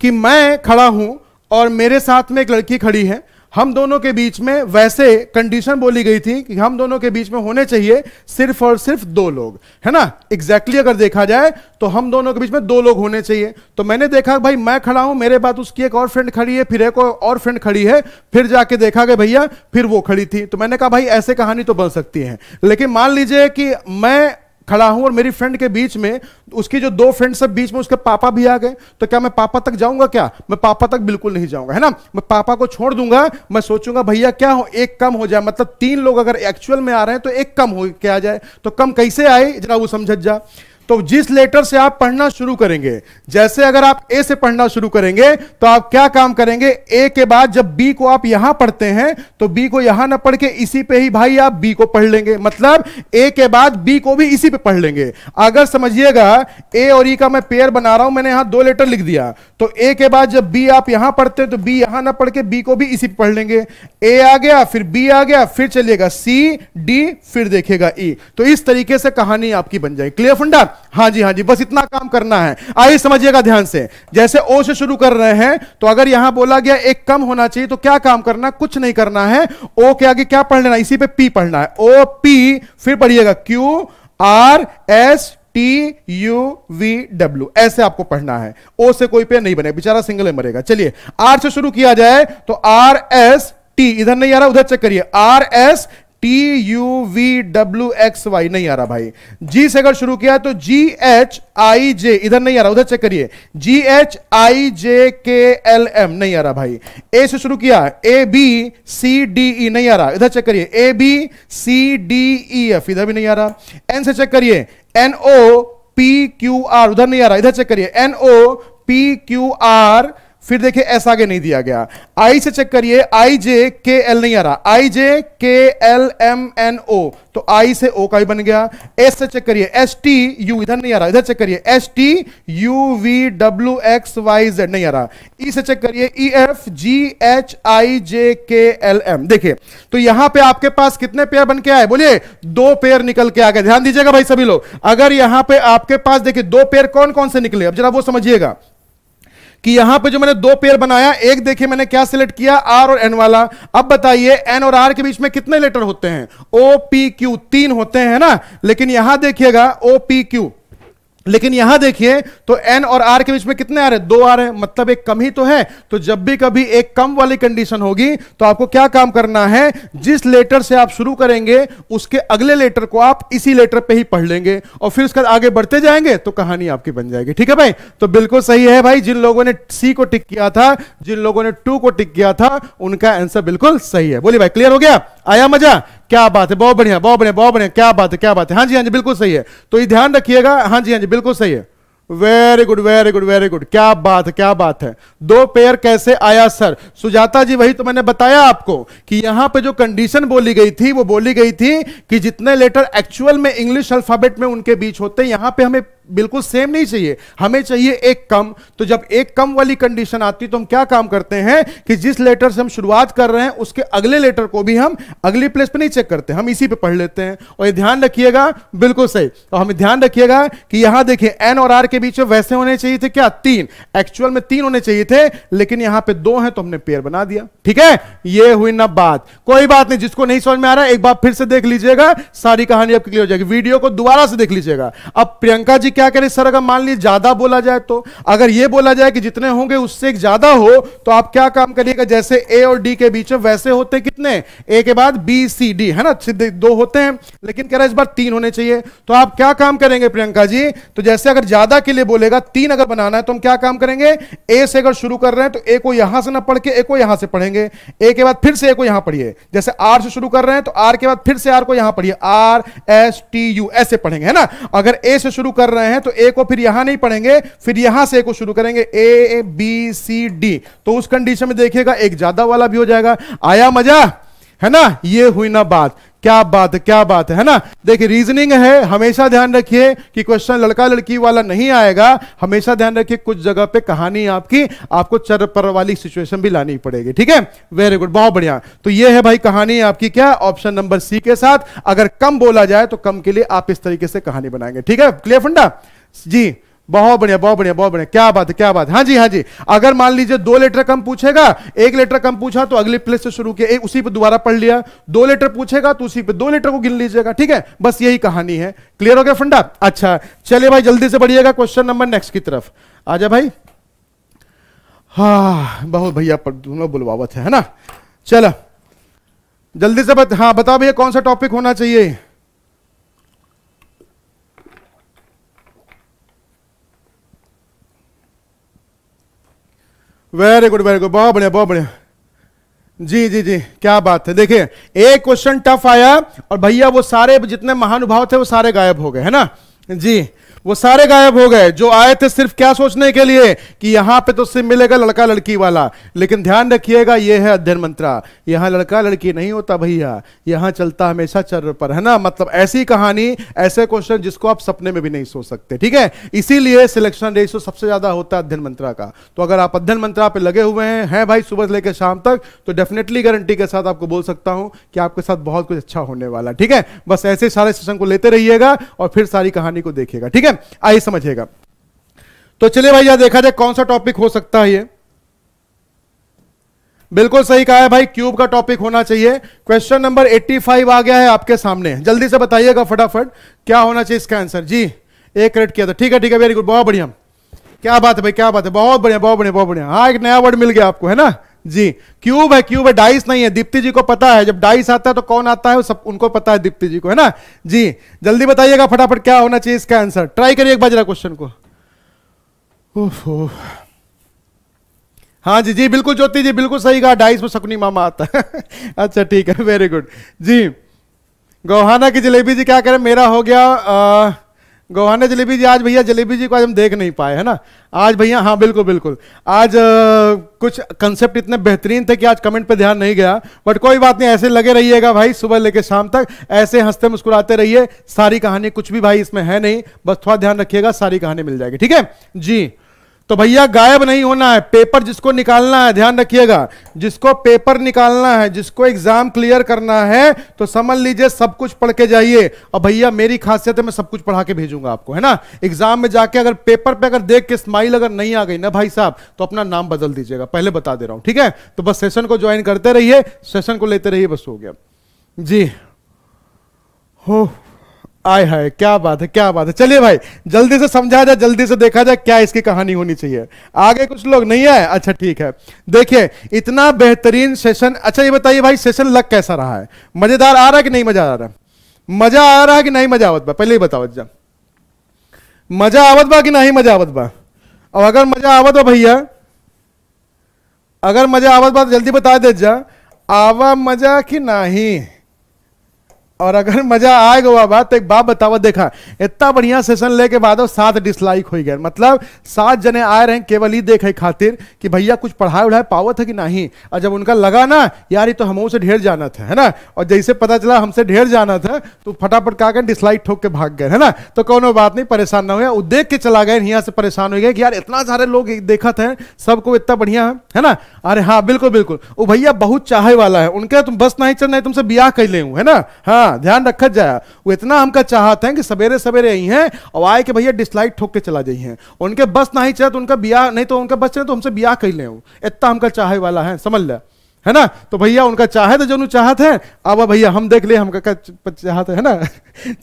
[SPEAKER 1] कि मैं खड़ा हूं और मेरे साथ में एक लड़की खड़ी है, हम दोनों के बीच में वैसे कंडीशन बोली गई थी कि हम दोनों के बीच में होने चाहिए सिर्फ और सिर्फ 2 लोग, है ना। एग्जैक्टली अगर देखा जाए तो हम दोनों के बीच में 2 लोग होने चाहिए। तो मैंने देखा भाई मैं खड़ा हूं, मेरे बाद उसकी एक और फ्रेंड खड़ी है, फिर एक और फ्रेंड खड़ी है, फिर जाके देखा गया भैया फिर वो खड़ी थी। तो मैंने कहा भाई ऐसे कहानी तो बन सकती है, लेकिन मान लीजिए कि मैं खड़ा हूं और मेरी फ्रेंड के बीच में उसकी जो 2 फ्रेंड्स सब बीच में उसके पापा भी आ गए, तो क्या मैं पापा तक जाऊंगा, क्या मैं पापा तक बिल्कुल नहीं जाऊंगा, है ना। मैं पापा को छोड़ दूंगा, मैं सोचूंगा भैया क्या हो एक कम हो जाए, मतलब 3 लोग अगर एक्चुअल में आ रहे हैं तो एक कम हो के आ जाए। तो कम कैसे आए जरा वो समझ जा। तो जिस लेटर से आप पढ़ना शुरू करेंगे, जैसे अगर आप ए से पढ़ना शुरू करेंगे तो आप क्या काम करेंगे, ए के बाद जब बी को आप यहां पढ़ते हैं तो बी को यहां ना पढ़ के इसी पे ही भाई आप बी को पढ़ लेंगे, मतलब ए के बाद बी को भी इसी पे पढ़ लेंगे। अगर समझिएगा ए और ई का मैं पेयर बना रहा हूं, मैंने यहां 2 लेटर लिख दिया, तो ए के बाद जब बी आप यहां पढ़ते हैं तो बी यहां ना पढ़ के बी को भी इसी पे पढ़ लेंगे। ए आ गया, फिर बी आ गया, फिर चलिएगा सी डी, फिर देखेगा ई। तो इस तरीके से कहानी आपकी बन जाएगी। क्लियर फंडा? हाँ जी, हाँ जी, बस इतना काम करना है। आइए समझिएगा ध्यान से। जैसे ओ से शुरू कर रहे हैं तो अगर यहां बोला गया एक कम होना चाहिए तो क्या काम करना? कुछ नहीं करना है। ओ के आगे क्या पढ़ लेना? इसी पे पी पढ़ना है। ओ पी, फिर पढ़िएगा Q R S T U V W, ऐसे आपको पढ़ना है। ओ से कोई पेयर नहीं बनेगा, बेचारा सिंगल में मरेगा। चलिए आर से शुरू किया जाए तो आर एस टी, इधर नहीं आ रहा, उधर चेक करिए। R S T U V W X Y, नहीं आ रहा भाई। जी से अगर शुरू किया तो जी एच आई जे, इधर नहीं आ रहा, उधर चेक करिए। जी एच आई जे के एल एम, नहीं आ रहा भाई। ए से शुरू किया, ए बी सी डी ई, नहीं आ रहा, इधर चेक करिए। A B C D E F, इधर भी नहीं आ रहा। एन से चेक करिए, N O P Q R, उधर नहीं आ रहा, इधर चेक करिए। N O P Q R, फिर देखिए एस आगे नहीं दिया गया। आई से चेक करिए, आई जे के एल, नहीं आ रहा, आई जे के एल एम एन ओ, तो आई से ओ का ही बन गया। एस से चेक करिए, एस टी यू, इधर नहीं आ रहा, इधर चेक करिए। S T U V W X Y Z, नहीं आ रहा। ई से चेक करिए, ई एफ जी एच आई जे के एल एम। देखिए तो यहां पे आपके पास कितने पेयर बन के आए? बोलिए, 2 पेयर निकल के आ गए। ध्यान दीजिएगा भाई सभी लोग। अगर यहां पे आपके पास देखिए 2 पेयर कौन कौन से निकले, अब जरा वो समझिएगा कि यहां पे जो मैंने 2 पेयर बनाया, एक देखिए मैंने क्या सिलेक्ट किया, आर और एन वाला। अब बताइए एन और आर के बीच में कितने लेटर होते हैं? ओ पी क्यू, 3 होते हैं ना। लेकिन यहां देखिएगा ओ पी क्यू, लेकिन यहां देखिए तो एन और आर के बीच में कितने आ रहे हैं? 2 आ रहे हैं, मतलब एक कम ही तो है। तो जब भी कभी एक कम वाली कंडीशन होगी तो आपको क्या काम करना है? जिस लेटर से आप शुरू करेंगे उसके अगले लेटर को आप इसी लेटर पे ही पढ़ लेंगे और फिर उसके आगे बढ़ते जाएंगे तो कहानी आपकी बन जाएगी। ठीक है भाई? तो बिल्कुल सही है भाई। जिन लोगों ने सी को टिक किया था, जिन लोगों ने 2 को टिक किया था, उनका आंसर बिल्कुल सही है। बोलिए भाई, क्लियर हो गया? आया मजा? क्या बात है, बहुत बढ़िया, बहुत बढ़िया, बहुत बढ़िया। क्या बात है, क्या बात है। हाँ जी, हाँ जी, बिल्कुल सही है। तो ये ध्यान रखिएगा। हाँ जी, हाँ जी, बिल्कुल सही है। Very good, very good, very good. क्या बात है, क्या बात है। 2 पेयर कैसे आया सर? सुजाता जी, वही तो मैंने बताया आपको कि यहां पे जो कंडीशन बोली गई थी वो बोली गई थी कि जितने लेटर एक्चुअल में इंग्लिश अल्फाबेट में उनके बीच होते हैं, यहां पे हमें बिल्कुल सेम नहीं चाहिए, हमें चाहिए एक कम। तो जब एक कम वाली कंडीशन आती तो हम क्या काम करते हैं कि जिस लेटर से हम शुरुआत कर रहे हैं उसके अगले लेटर को भी हम अगली प्लेस पे नहीं चेक करते, हम इसी पे पढ़ लेते हैं। और ये ध्यान रखिएगा, बिल्कुल सही। तो हमें ध्यान रखिएगा कि यहां देखिए एन और आर के बीच में वैसे होने चाहिए थे क्या? 3, एक्चुअल में 3 होने चाहिए थे, लेकिन यहां पे 2 हैं तो हमने पेयर बना दिया। ठीक है, ये हुई ना बात। कोई बात नहीं, जिसको नहीं समझ में आ रहा है एक बार फिर से देख लीजिएगा, सारी कहानी आपकी क्लियर हो जाएगी। वीडियो को दोबारा से देख लीजिएगा। अब प्रियंका जी क्या करें सर, अगर मान लीजिए ज्यादा बोला जाए तो, अगर ये बोला जाए कि जितने होंगे उससे एक ज्यादा हो तो आप क्या काम करिएगा? जैसे ए और डी के बीच में वैसे होते कितने? ए के बाद बी सी डी, है ना, सीधे 2 होते हैं, लेकिन कह रहा है इस बार 3 होने चाहिए। तो आप क्या काम करेंगे प्रियंका जी? तो जैसे अगर ज्यादा के लिए बोलेगा, 3 अगर बनाना है तो हम क्या काम करेंगे? ए से अगर शुरू कर रहे हैं तो ए को यहां से ना पढ़ के ए को यहां से पढ़ेंगे। ए के बाद फिर से ए को यहां पढ़िए। जैसे आर से शुरू कर रहे हैं तो आर के बाद फिर से आर को यहां पढ़िए, आर एस टी यू, ऐसे पढ़ेंगे, है ना। अगर ए से शुरू कर रहे हैं तो ए को फिर यहां नहीं पढ़ेंगे, फिर यहां से ए को शुरू करेंगे, ए बी सी डी। तो उस कंडीशन में देखिएगा एक ज्यादा वाला भी हो जाएगा। आया मजा, है ना? ये हुई ना बात। क्या बात है, क्या बात है ना। देखिए रीजनिंग है, हमेशा ध्यान रखिए कि क्वेश्चन लड़का लड़की वाला नहीं आएगा। हमेशा ध्यान रखिए कुछ जगह पे कहानी आपकी, आपको चर पर वाली सिचुएशन भी लानी पड़ेगी। ठीक है, वेरी गुड, बहुत बढ़िया। तो ये है भाई कहानी आपकी, क्या? ऑप्शन नंबर सी के साथ। अगर कम बोला जाए तो कम के लिए आप इस तरीके से कहानी बनाएंगे। ठीक है, क्लियर फंडा जी? बहुत बढ़िया, बहुत बढ़िया, बहुत बढ़िया। क्या बात है, क्या बात है। हाँ जी, हाँ जी। अगर मान लीजिए 2 लेटर कम पूछेगा, 1 लेटर कम पूछा तो अगली प्लेस से शुरू किया, उसी पे दोबारा पढ़ लिया। 2 लेटर पूछेगा तो उसी पे 2 लेटर को गिन लीजिएगा। ठीक है, बस यही कहानी है। क्लियर हो गया फंडा? अच्छा, चलिए भाई जल्दी से बढ़िएगा क्वेश्चन नंबर नेक्स्ट की तरफ। आजा भाई। हाँ, बहुत भैया तुम लोग बुलवावत है ना। चलो जल्दी से हाँ बताओ भैया कौन सा टॉपिक होना चाहिए? वेरी गुड, वेरी गुड, बहुत बढ़िया, बहुत बढ़िया। जी जी जी, क्या बात है। देखिए एक क्वेश्चन टफ आया और भैया वो सारे जितने महानुभाव थे वो सारे गायब हो गए, है ना जी। वो सारे गायब हो गए। जो आए थे सिर्फ क्या सोचने के लिए कि यहां पे तो सिर्फ मिलेगा लड़का लड़की वाला, लेकिन ध्यान रखिएगा ये है अध्ययन मंत्रा, यहां लड़का लड़की नहीं होता भैया, यहां चलता हमेशा चर्र पर, है ना। मतलब ऐसी कहानी, ऐसे क्वेश्चन जिसको आप सपने में भी नहीं सोच सकते, ठीक है। इसीलिए सिलेक्शन रेशियो सबसे ज्यादा होता है अध्ययन मंत्रा का। तो अगर आप अध्ययन मंत्रा पे लगे हुए हैं भाई सुबह से लेकर शाम तक, तो डेफिनेटली गारंटी के साथ आपको बोल सकता हूं कि आपके साथ बहुत कुछ अच्छा होने वाला, ठीक है। बस ऐसे सारे सेशन को लेते रहिएगा और फिर सारी कहानी को देखिएगा, ठीक है। आइए समझिएगा। तो चलिए भाई यहां देखा जाए कौन सा टॉपिक हो सकता है। ये बिल्कुल सही कहा है भाई, क्यूब का टॉपिक होना चाहिए। क्वेश्चन नंबर 85 आ गया है आपके सामने, जल्दी से बताइएगा फटाफट क्या होना चाहिए इसका आंसर। जी 1 करेक्ट किया था, ठीक है ठीक है, वेरी गुड, बहुत बढ़िया, क्या बात है भाई, क्या बात है, बहुत बढ़िया बहुत बढ़िया बहुत बढ़िया। हाँ एक नया वर्ड मिल गया आपको, है ना जी। क्यूब है, क्यूब है, डाइस नहीं है। दीप्ति जी को पता है जब डाइस आता है तो कौन आता है, वो सब उनको पता है, दीप्ति जी को, है ना जी। जल्दी बताइएगा फटाफट क्या होना चाहिए इसका आंसर, ट्राई करिए एक बार जरा क्वेश्चन को। हाँ जी जी बिल्कुल, ज्योति जी बिल्कुल सही कहा, डाइस में शकुनी मामा आता है अच्छा ठीक है, वेरी गुड जी। गोहाना की जलेबी जी क्या करें, मेरा हो गया गोहाना जलेबी जी। आज भैया जलेबी जी को आज हम देख नहीं पाए, है ना आज भैया। हाँ बिल्कुल बिल्कुल, आज कुछ कंसेप्ट इतने बेहतरीन थे कि आज कमेंट पे ध्यान नहीं गया, बट कोई बात नहीं, ऐसे लगे रहिएगा भाई सुबह लेके शाम तक, ऐसे हंसते मुस्कुराते रहिए। सारी कहानी कुछ भी भाई इसमें है नहीं, बस थोड़ा ध्यान रखिएगा, सारी कहानी मिल जाएगी, ठीक है जी। तो भैया गायब नहीं होना है, पेपर जिसको निकालना है, ध्यान रखिएगा, जिसको पेपर निकालना है, जिसको एग्जाम क्लियर करना है, तो समझ लीजिए सब कुछ पढ़ के जाइए। और भैया मेरी खासियत है मैं सब कुछ पढ़ा के भेजूंगा आपको, है ना। एग्जाम में जाके अगर पेपर पे अगर देख के स्माइल अगर नहीं आ गई ना भाई साहब, तो अपना नाम बदल दीजिएगा, पहले बता दे रहा हूं, ठीक है। तो बस सेशन को ज्वाइन करते रहिए, सेशन को लेते रहिए, बस हो गया जी। हो आय हाय, क्या बात है क्या बात है। चलिए भाई जल्दी से समझा जाए, जल्दी से देखा जाए क्या इसकी कहानी होनी चाहिए। आगे कुछ लोग नहीं आए, अच्छा ठीक है। देखिए इतना बेहतरीन सेशन, अच्छा ये बताइए भाई सेशन लग कैसा रहा है, मजेदार आ रहा है कि नहीं मजा आ रहा है, मजा आ रहा है कि नहीं मजा आवत बा, पहले ही बताओ जा, मजा आवत बा कि नहीं मजा आवत बा। और अगर मजा आवत बा भैया, अगर मजा आवत बा तो जल्दी बता दे जा, आवा मजा कि नहीं। और अगर मजा आएगा वह बात, तो एक बात बतावा, देखा इतना बढ़िया सेशन लेके बाद 7 डिसलाइक हो गए, मतलब 7 जने आए रहे केवल ही देखे खातिर कि भैया कुछ पढ़ाई उढ़ाई पावत है कि नहीं। और जब उनका लगा ना यार ये तो हम से ढेर जाना था, है ना, और जैसे पता चला हमसे ढेर जाना था तो फटाफट क्या कर डिसलाइक ठोक के भाग गए, है ना। तो कोनो बात नहीं, परेशान ना हुआ, वो देख के चला गए, यहाँ से परेशान हो गए कि यार इतना सारे लोग देखा था, सबको इतना बढ़िया है ना। अरे हाँ बिल्कुल बिल्कुल, वो भैया बहुत चाहे वाला है, उनके तुम बस नहीं चल, नहीं तुमसे ब्याह कर ले, है ना। हाँ ध्यान रखा जाए, वो इतना हमका चाहते हैं कि सवेरे सवेरे आई हैं और आए कि भैया डिसलाइक ठोक के चला जाइए, उनके बस नहीं चले तो उनका ब्याह नहीं, तो उनका बस चले तो हमसे ब्याह कर ले, इतना हमका चाहे वाला है, समझ ले, है ना। तो भैया उनका चाहे तो जो चाहत है, अब भैया हम देख ले हमका चाहते है ना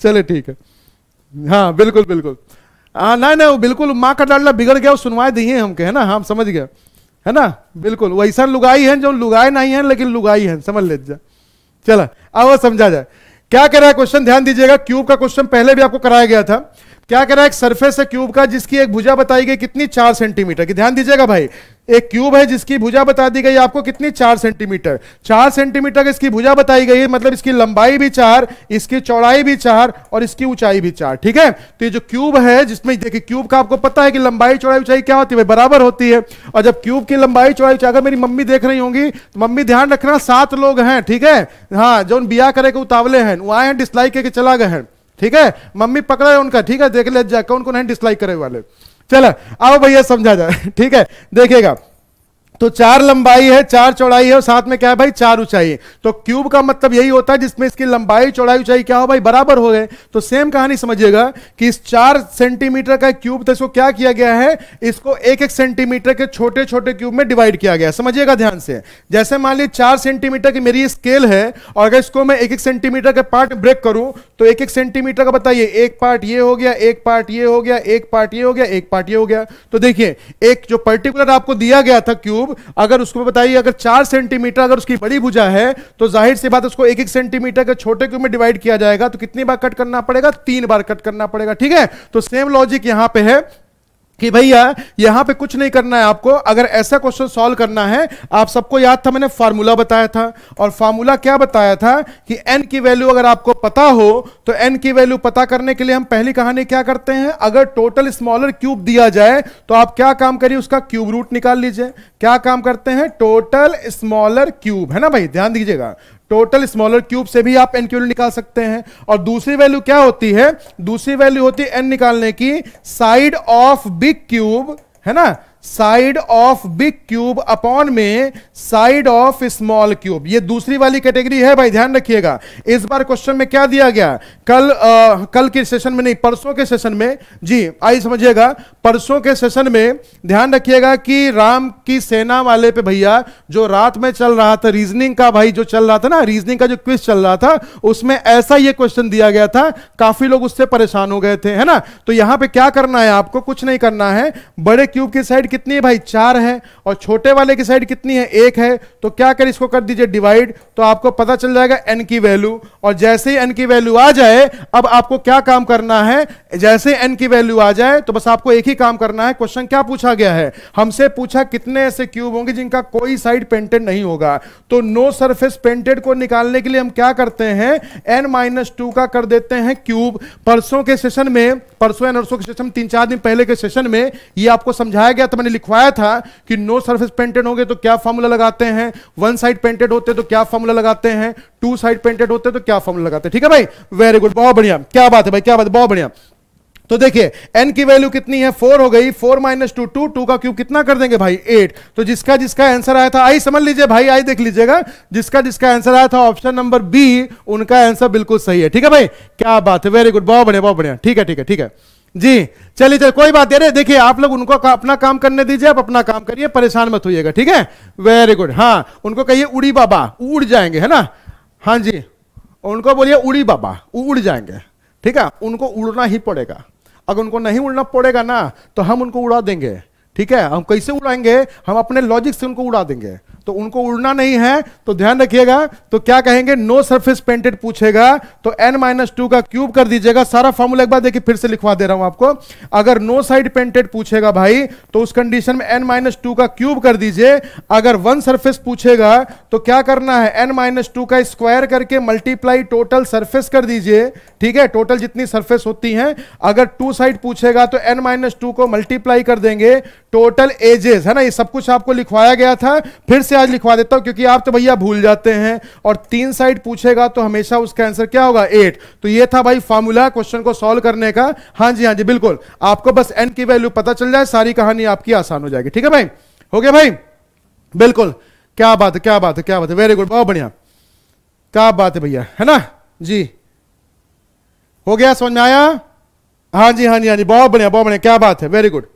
[SPEAKER 1] चले ठीक है, हाँ बिल्कुल बिल्कुल, हाँ नहीं नहीं वो बिल्कुल माँ का डालना बिगड़ गया, सुनवाई दी है हमके, है ना, हम समझ गए, है ना बिल्कुल। वैसा लुगाई है जो लुगाई नहीं है लेकिन लुगाई है, समझ ले जा। चला अब समझा जाए क्या कह रहा है क्वेश्चन, ध्यान दीजिएगा। क्यूब का क्वेश्चन पहले भी आपको कराया गया था। क्या कह रहा है, एक सरफेस है क्यूब का जिसकी एक भुजा बताई गई कितनी, 4 सेंटीमीटर की। ध्यान दीजिएगा भाई, एक क्यूब है जिसकी भुजा बता दी गई आपको कितनी, 4 सेंटीमीटर। 4 सेंटीमीटर की इसकी भुजा बताई गई है, मतलब इसकी लंबाई भी 4, इसकी चौड़ाई भी 4 और इसकी ऊंचाई भी 4, ठीक है। तो ये जो क्यूब है जिसमें देखिए क्यूब का आपको पता है कि लंबाई चौड़ाई ऊंचाई क्या होती है, बराबर होती है। और जब क्यूब की लंबाई चौड़ाई, अगर मेरी मम्मी देख रही होंगी तो मम्मी ध्यान रखना 7 लोग हैं, ठीक है। हाँ जो बियाह करे के उतावले हैं वो आए हैं, डिसलाइक करके चला गए हैं, ठीक है। मम्मी पकड़ा है उनका, ठीक है, देख ले जाए कौन कौन है डिसलाइक करे वाले। चलो आओ भैया समझा जाए, ठीक है। देखिएगा तो 4 लंबाई है, 4 चौड़ाई है और साथ में क्या है भाई 4 ऊंचाई। तो क्यूब का मतलब यही होता है जिसमें इसकी लंबाई चौड़ाई ऊंचाई क्या हो भाई बराबर हो गए। तो सेम कहानी समझिएगा कि इस 4 सेंटीमीटर का क्यूब था, इसको क्या किया गया है, इसको 1-1 सेंटीमीटर के छोटे छोटे क्यूब में डिवाइड किया गया। समझिएगा ध्यान से, जैसे मान लीजिए 4 सेंटीमीटर की मेरी स्केल है और अगर इसको मैं 1-1 सेंटीमीटर के पार्ट में ब्रेक करूं तो 1-1 सेंटीमीटर का बताइए, एक पार्ट ये हो गया, एक पार्ट ये हो गया, एक पार्ट ये हो गया, एक पार्ट ये हो गया। तो देखिए एक जो पर्टिकुलर आपको दिया गया था क्यूब, अगर उसको बताइए अगर 4 सेंटीमीटर अगर उसकी बड़ी भुजा है तो जाहिर सी बात उसको 1-1 सेंटीमीटर के छोटे क्यूब में डिवाइड किया जाएगा। तो कितनी बार कट करना पड़ेगा, 3 बार कट करना पड़ेगा, ठीक है। तो सेम लॉजिक यहां पे है कि भैया यहां पे कुछ नहीं करना है आपको। अगर ऐसा क्वेश्चन सॉल्व करना है, आप सबको याद था मैंने फार्मूला बताया था, और फार्मूला क्या बताया था कि n की वैल्यू अगर आपको पता हो तो n की वैल्यू पता करने के लिए हम पहली कहानी क्या करते हैं, अगर टोटल स्मॉलर क्यूब दिया जाए तो आप क्या काम करिए, उसका क्यूब रूट निकाल लीजिए। क्या काम करते हैं, टोटल स्मॉलर क्यूब, है ना भाई, ध्यान दीजिएगा, टोटल स्मॉलर क्यूब से भी आप n की वैल्यू निकाल सकते हैं। और दूसरी वैल्यू क्या होती है, दूसरी वैल्यू होती है n निकालने की साइड ऑफ बिग क्यूब, है ना, side of big cube upon में साइड ऑफ स्मॉल क्यूब। ये दूसरी वाली कैटेगरी है भाई, ध्यान रखिएगा। इस बार क्वेश्चन में क्या दिया गया, कल के सेशन में नहीं, परसों के सेशन में, जी आई समझिएगा, परसों के सेशन में ध्यान रखिएगा कि राम की सेना वाले पे भैया जो रात में चल रहा था रीजनिंग का, भाई जो चल रहा था ना, रीजनिंग का जो क्विज चल रहा था, उसमें ऐसा ये क्वेश्चन दिया गया था, काफी लोग उससे परेशान हो गए थे, है ना। तो यहां पे क्या करना है आपको, कुछ नहीं करना है, बड़े क्यूब की साइड कितनी है भाई, 4 है, और छोटे वाले की साइड कितनी है, 1 है। तो क्या करें, इसको कर दीजिए डिवाइड, तो आपको पता चल जाएगा n की वैल्यू। और जैसे ही n की वैल्यू आ जाए, अब आपको क्या काम करना है, जैसे n की वैल्यू आ जाए तो बस आपको एक ही काम करना है। क्वेश्चन क्या पूछा गया है, हमसे पूछा कितने ऐसे क्यूब होंगे जिनका कोई साइड पेंटेड नहीं होगा। तो नो सरफेस पेंटेड को निकालने के लिए हम क्या करते हैं, n-2 का कर देते हैं क्यूब। परसों के सेशन में, परसों या नरसों के सेशन में, 3-4 दिन पहले के सेशन में ये आपको समझाया गया था, मैंने लिखवाया था कि नो सरफेस पेंटेड होंगे तो क्या फॉर्मूला लगाते हैं, 1 साइड पेंटेड होते तो क्या फॉर्मूला लगाते हैं, 2 साइड पेंटेड होते तो क्या फॉर्मूला लगाते हैं। ठीक है भाई, वेरी गुड, बहुत बढ़िया, क्या बात है भाई, क्या बात है, बहुत बढ़िया। तो देखिए n की वैल्यू कितनी है, 4 हो गई, 4 - 2 2, 2 का क्यूब कितना कर देंगे भाई, 8। तो जिसका जिसका आंसर आया था, आई समझ लीजिए भाई, आई देख लीजिएगा, जिसका जिसका आंसर आया था ऑप्शन नंबर बी, उनका आंसर बिल्कुल सही है। ठीक है भाई, क्या बात है, वेरी गुड, बहुत बढ़िया, बहुत बढ़िया, ठीक है ठीक है ठीक है जी। चलिए चलिए, कोई बात नहीं, देखिए आप लोग उनको अपना काम करने दीजिए, आप अपना काम करिए, परेशान मत होइएगा, ठीक है, वेरी गुड। हाँ, उनको कहिए उड़ी बाबा, उड़ जाएंगे, है ना, हाँ जी, उनको बोलिए उड़ी बाबा, उड़ जाएंगे, ठीक है, उनको उड़ना ही पड़ेगा। अगर उनको नहीं उड़ना पड़ेगा ना तो हम उनको उड़ा देंगे, ठीक है। हम कैसे उड़ाएंगे, हम अपने लॉजिक से उनको उड़ा देंगे। तो उनको उड़ना नहीं है तो ध्यान रखिएगा, तो क्या कहेंगे, नो सरफेस पेंटेड पूछेगा तो n-2 का क्यूब कर दीजिएगा। सारा फॉर्मूला एक बार देखिए फिर से लिखवा दे रहा हूं आपको। अगर नो साइड पेंटेड पूछेगा भाई तो उस कंडीशन में n-2 का क्यूब कर दीजिए। अगर 1 सरफेस पूछेगा तो क्या करना है, n-2 का स्क्वायर करके मल्टीप्लाई टोटल सरफेस कर दीजिए, ठीक है, टोटल जितनी सरफेस होती हैं। अगर 2 साइड पूछेगा तो n-2 को मल्टीप्लाई कर देंगे टोटल एजेस, है ना। ये सब कुछ आपको लिखवाया गया था, फिर से आज लिखवा देता हूं क्योंकि आप तो भैया भूल जाते हैं। और 3 साइड पूछेगा तो हमेशा उसका आंसर क्या होगा, 8। तो ये था भाई फॉर्मूला क्वेश्चन को सॉल्व करने का। हाँ जी हाँ जी बिल्कुल, आपको बस n की वैल्यू पता चल जाए, सारी कहानी आपकी आसान हो जाएगी। ठीक है भाई, हो गया भाई, बिल्कुल, क्या बात है, क्या बात है, क्या बात है, वेरी गुड, बहुत बढ़िया, क्या बात है भैया, है ना जी, हो गया, समझ में आया। हाँ जी हाँ जी हाँ जी, बहुत बढ़िया, बहुत बढ़िया, क्या बात है, वेरी गुड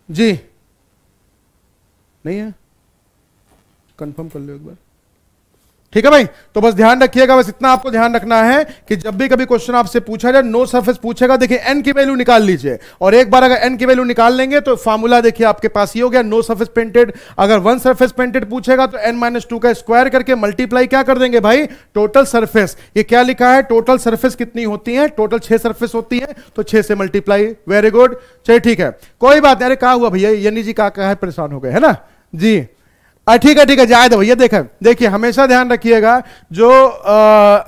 [SPEAKER 1] जी। नहीं है, कंफर्म कर लो एक बार, ठीक है भाई। तो बस ध्यान रखिएगा, बस इतना आपको ध्यान रखना है कि जब भी कभी क्वेश्चन आपसे पूछा जाए, नो सरफेस पूछेगा, देखिए n की वैल्यू निकाल लीजिए। और एक बार अगर n की वैल्यू निकाल लेंगे तो फार्मूला देखिए आपके पास ही हो गया, नो सरफेस पेंटेड। अगर 1 सरफेस पेंटेड पूछेगा तो n-2 का स्क्वायर करके मल्टीप्लाई क्या कर देंगे भाई, टोटल सरफेस। ये क्या लिखा है, टोटल सरफेस कितनी होती है, टोटल 6 सरफेस होती है, तो 6 से मल्टीप्लाई, वेरी गुड। चलिए ठीक है, कोई बात नहीं। अरे क्या हुआ भैया, यानी जी क्या है, परेशान हो गए, है ना जी। ठीक है ठीक है, जाए दो भैया। देखिए हमेशा ध्यान रखिएगा, जो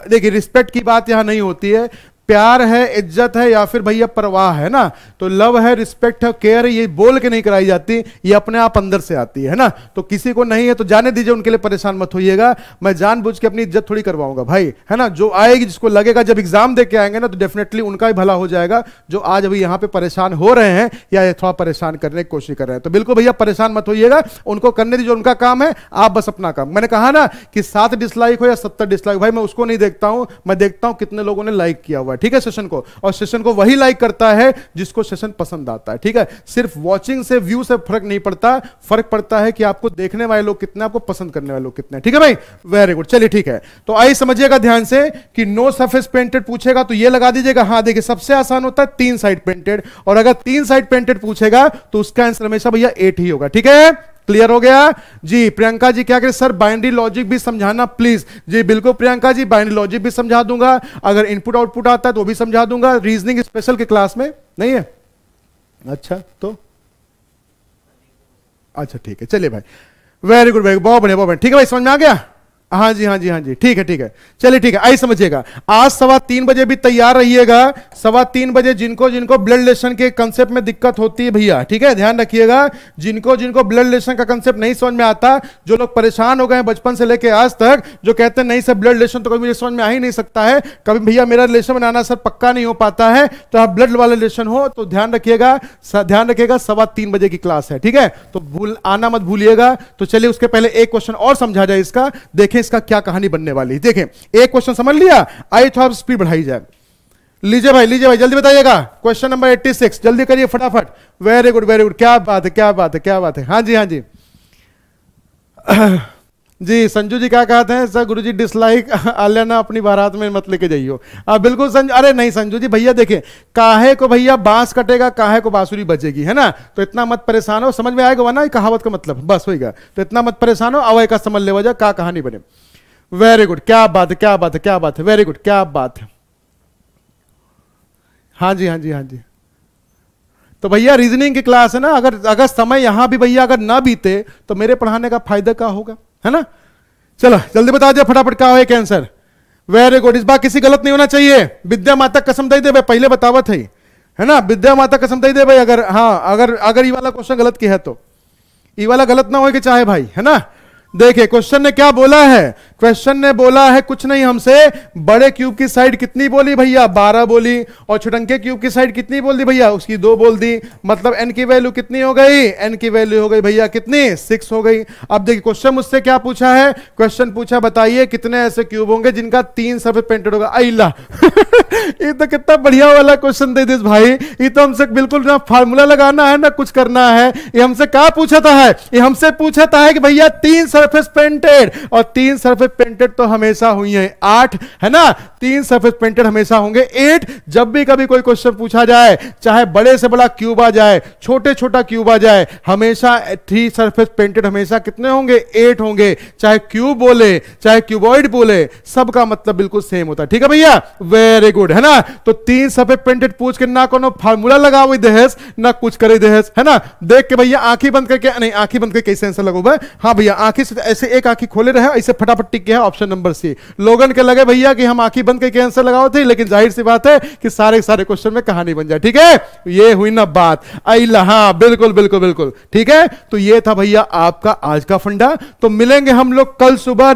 [SPEAKER 1] देखिए रिस्पेक्ट की बात यहां नहीं होती है, प्यार है, इज्जत है, या फिर भैया परवाह है ना, तो लव है, रिस्पेक्ट है, केयर है, ये बोल के नहीं कराई जाती, ये अपने आप अंदर से आती है ना। तो किसी को नहीं है तो जाने दीजिए, उनके लिए परेशान मत होइएगा। मैं जानबूझ के अपनी इज्जत थोड़ी करवाऊंगा भाई, है ना। जो आएगी, जिसको लगेगा जब एग्जाम दे के आएंगे ना, तो डेफिनेटली उनका ही भला हो जाएगा, जो आज अभी यहाँ पे परेशान हो रहे हैं या ये थोड़ा परेशान करने की कोशिश कर रहे हैं। तो बिल्कुल भैया परेशान मत होइएगा, उनको करने दीजिए, उनका काम है, आप बस अपना काम। मैंने कहा ना कि 7 डिसलाइक हो या 70 डिसलाइक, भाई मैं उसको नहीं देखता हूं, मैं देखता हूं कितने लोगों ने लाइक किया हुआ है, ठीक है, सेशन को। और सेशन को वही लाइक करता है जिसको सेशन पसंद आता है, ठीक है। सिर्फ वॉचिंग से, व्यू से फर्क नहीं पड़ता, फर्क पड़ता है कि आपको देखने वाले लोग कितने, आपको पसंद करने वाले लोग कितने, ठीक है भाई, वेरी गुड। चलिए ठीक है, तो आइए समझिएगा ध्यान से कि नो सरफेस पेंटेड पूछेगा तो ये लगा दीजिएगा। हाँ देखिए, सबसे आसान होता है 3 साइड पेंटेड, और अगर 3 साइड पेंटेड पूछेगा तो उसका आंसर हमेशा भैया 8 ही होगा, ठीक है। क्लियर हो गया जी। प्रियंका जी क्या करें, सर बाइनरी लॉजिक भी समझाना प्लीज। जी बिल्कुल प्रियंका जी, बाइनरी लॉजिक भी समझा दूंगा, अगर इनपुट आउटपुट आता है तो भी समझा दूंगा। रीजनिंग स्पेशल के क्लास में नहीं है, अच्छा तो अच्छा ठीक है, चलिए भाई, वेरी गुड, बहुत बढ़िया, बहुत बढ़िया, ठीक है भाई, समझ में आ गया। हाँ जी, हाँ जी, हाँ जी, ठीक है, ठीक है, चलिए ठीक है, आई समझिएगा। आज 3:15 बजे भी तैयार रहिएगा। 3:15 बजे जिनको जिनको ब्लड रिलेशन के कंसेप्ट में दिक्कत होती है भैया, ठीक है, ध्यान रखिएगा। जिनको जिनको ब्लड रिलेशन का कंसेप्ट नहीं समझ में आता, जो लोग परेशान हो गए बचपन से लेके आज तक, जो कहते हैं नहीं सर ब्लड रिलेशन तो कभी मुझे समझ में आ ही नहीं सकता है, कभी भैया मेरा रिलेशन बनाना सर पक्का नहीं हो पाता है, तो आप ब्लड वाला रिलेशन हो तो ध्यान रखिएगा, 3:15 बजे की क्लास है, ठीक है, तो आना मत भूलिएगा। तो चलिए उसके पहले एक क्वेश्चन और समझा जाए इसका, देखें इसका क्या कहानी बनने वाली। देखें, एक क्वेश्चन समझ लिया, आई थोड़ा स्पीड बढ़ाई जाए। लीजिए भाई, लीजिए भाई, जल्दी बताइएगा। क्वेश्चन नंबर 86, जल्दी करिए फटाफट। वेरी गुड, वेरी गुड, क्या बात है, क्या बात है, क्या बात है। हाँ जी, हाँ जी जी, संजू जी क्या कहते हैं, सर गुरुजी डिसलाइक आलिया ना अपनी बारात में मत लेके जाइयो। बिल्कुल संजू, अरे नहीं संजू जी, भैया देखें, काहे को भैया बांस कटेगा, काहे को बांसुरी बजेगी, है ना, तो इतना मत परेशान हो, समझ में आएगा वरना कहावत का मतलब बस होगा, तो इतना मत परेशान हो, अवय का समझ ले वजह का कहानी बने। वेरी गुड, क्या बात है, क्या बात है, क्या बात है, वेरी गुड, क्या बात है। हाँ जी, हाँ जी, हाँ जी, तो भैया रीजनिंग की क्लास है ना, अगर समय यहां भी भैया अगर ना बीते तो मेरे पढ़ाने का फायदा क्या होगा, है ना। चलो जल्दी बता दिया फटाफट क्या है कैंसर। वेरी गुड, इस बार किसी गलत नहीं होना चाहिए। विद्या माता कसम दे दे भाई, पहले बतावत है ना, विद्या माता कसम दे दे भाई, अगर हाँ अगर ये वाला क्वेश्चन गलत किया है तो ये वाला गलत ना हो कि चाहे भाई, है ना। देखिए क्वेश्चन ने क्या बोला है, क्वेश्चन ने बोला है कुछ नहीं हमसे, बड़े क्यूब की साइड कितनी बोली भैया, 12 बोली, और छोटंके क्यूब की साइड कितनी बोल दी भैया, उसकी 2 बोल दी, मतलब एन की वैल्यू कितनी हो गई, एन की वैल्यू हो गई भैया कितनी, 6 हो गई। अब देखिए क्वेश्चन मुझसे क्या पूछा है, क्वेश्चन पूछा बताइए कितने ऐसे क्यूब होंगे जिनका 3 सरफेस पेंटेड होगा। अल्लाह ये तो कितना बढ़िया वाला क्वेश्चन दे दिस भाई, ये तो हमसे बिल्कुल ना फार्मूला लगाना है ना कुछ करना है, ये हमसे क्या पूछा था है, ये हमसे पूछा था है कि भैया 3 सरफेस पेंटेड, और 3 सरफेस पेंटेड तो हमेशा हुई है 8, है ना, 3 सरफेस पेंटेड हमेशा होंगे 8। जब भी कभी कोई क्वेश्चन पूछा जाए, चाहे बड़े से बड़ा क्यूब आ जाए, छोटे छोटा क्यूब आ जाए, हमेशा 3 सरफेस पेंटेड हमेशा कितने होंगे, 8 होंगे। चाहे क्यूब बोले चाहे क्यूबॉइड बोले, सबका मतलब बिल्कुल सेम होता है, ठीक है भैया, वेरी गुड, है ना। तो 3 सरफेस पेंटेड पूछ के ना कोनो फार्मूला लगाओ देहस, ना कुछ करे देहस, है ना। देख के भैया आंखें बंद करके, नहीं आंखें बंद करके कैसे आंसर लगोगे, हाँ भैया आंखें से ऐसे एक आंखी खोले रहे, ऐसे फटाफट टिक गया ऑप्शन नंबर सी। लोगन के लगे भैया कि हम आंखें बंद करके आंसर लगाओ थे, लेकिन जाहिर सी बात है कि सारे क्वेश्चन में कहानी बन जाए, ठीक है, ये हुई ना बात। अल्लाह, हाँ बिल्कुल बिल्कुल बिल्कुल ठीक है। तो ये था भैया आपका आज का फंडा। तो मिलेंगे हम लोग कल सुबह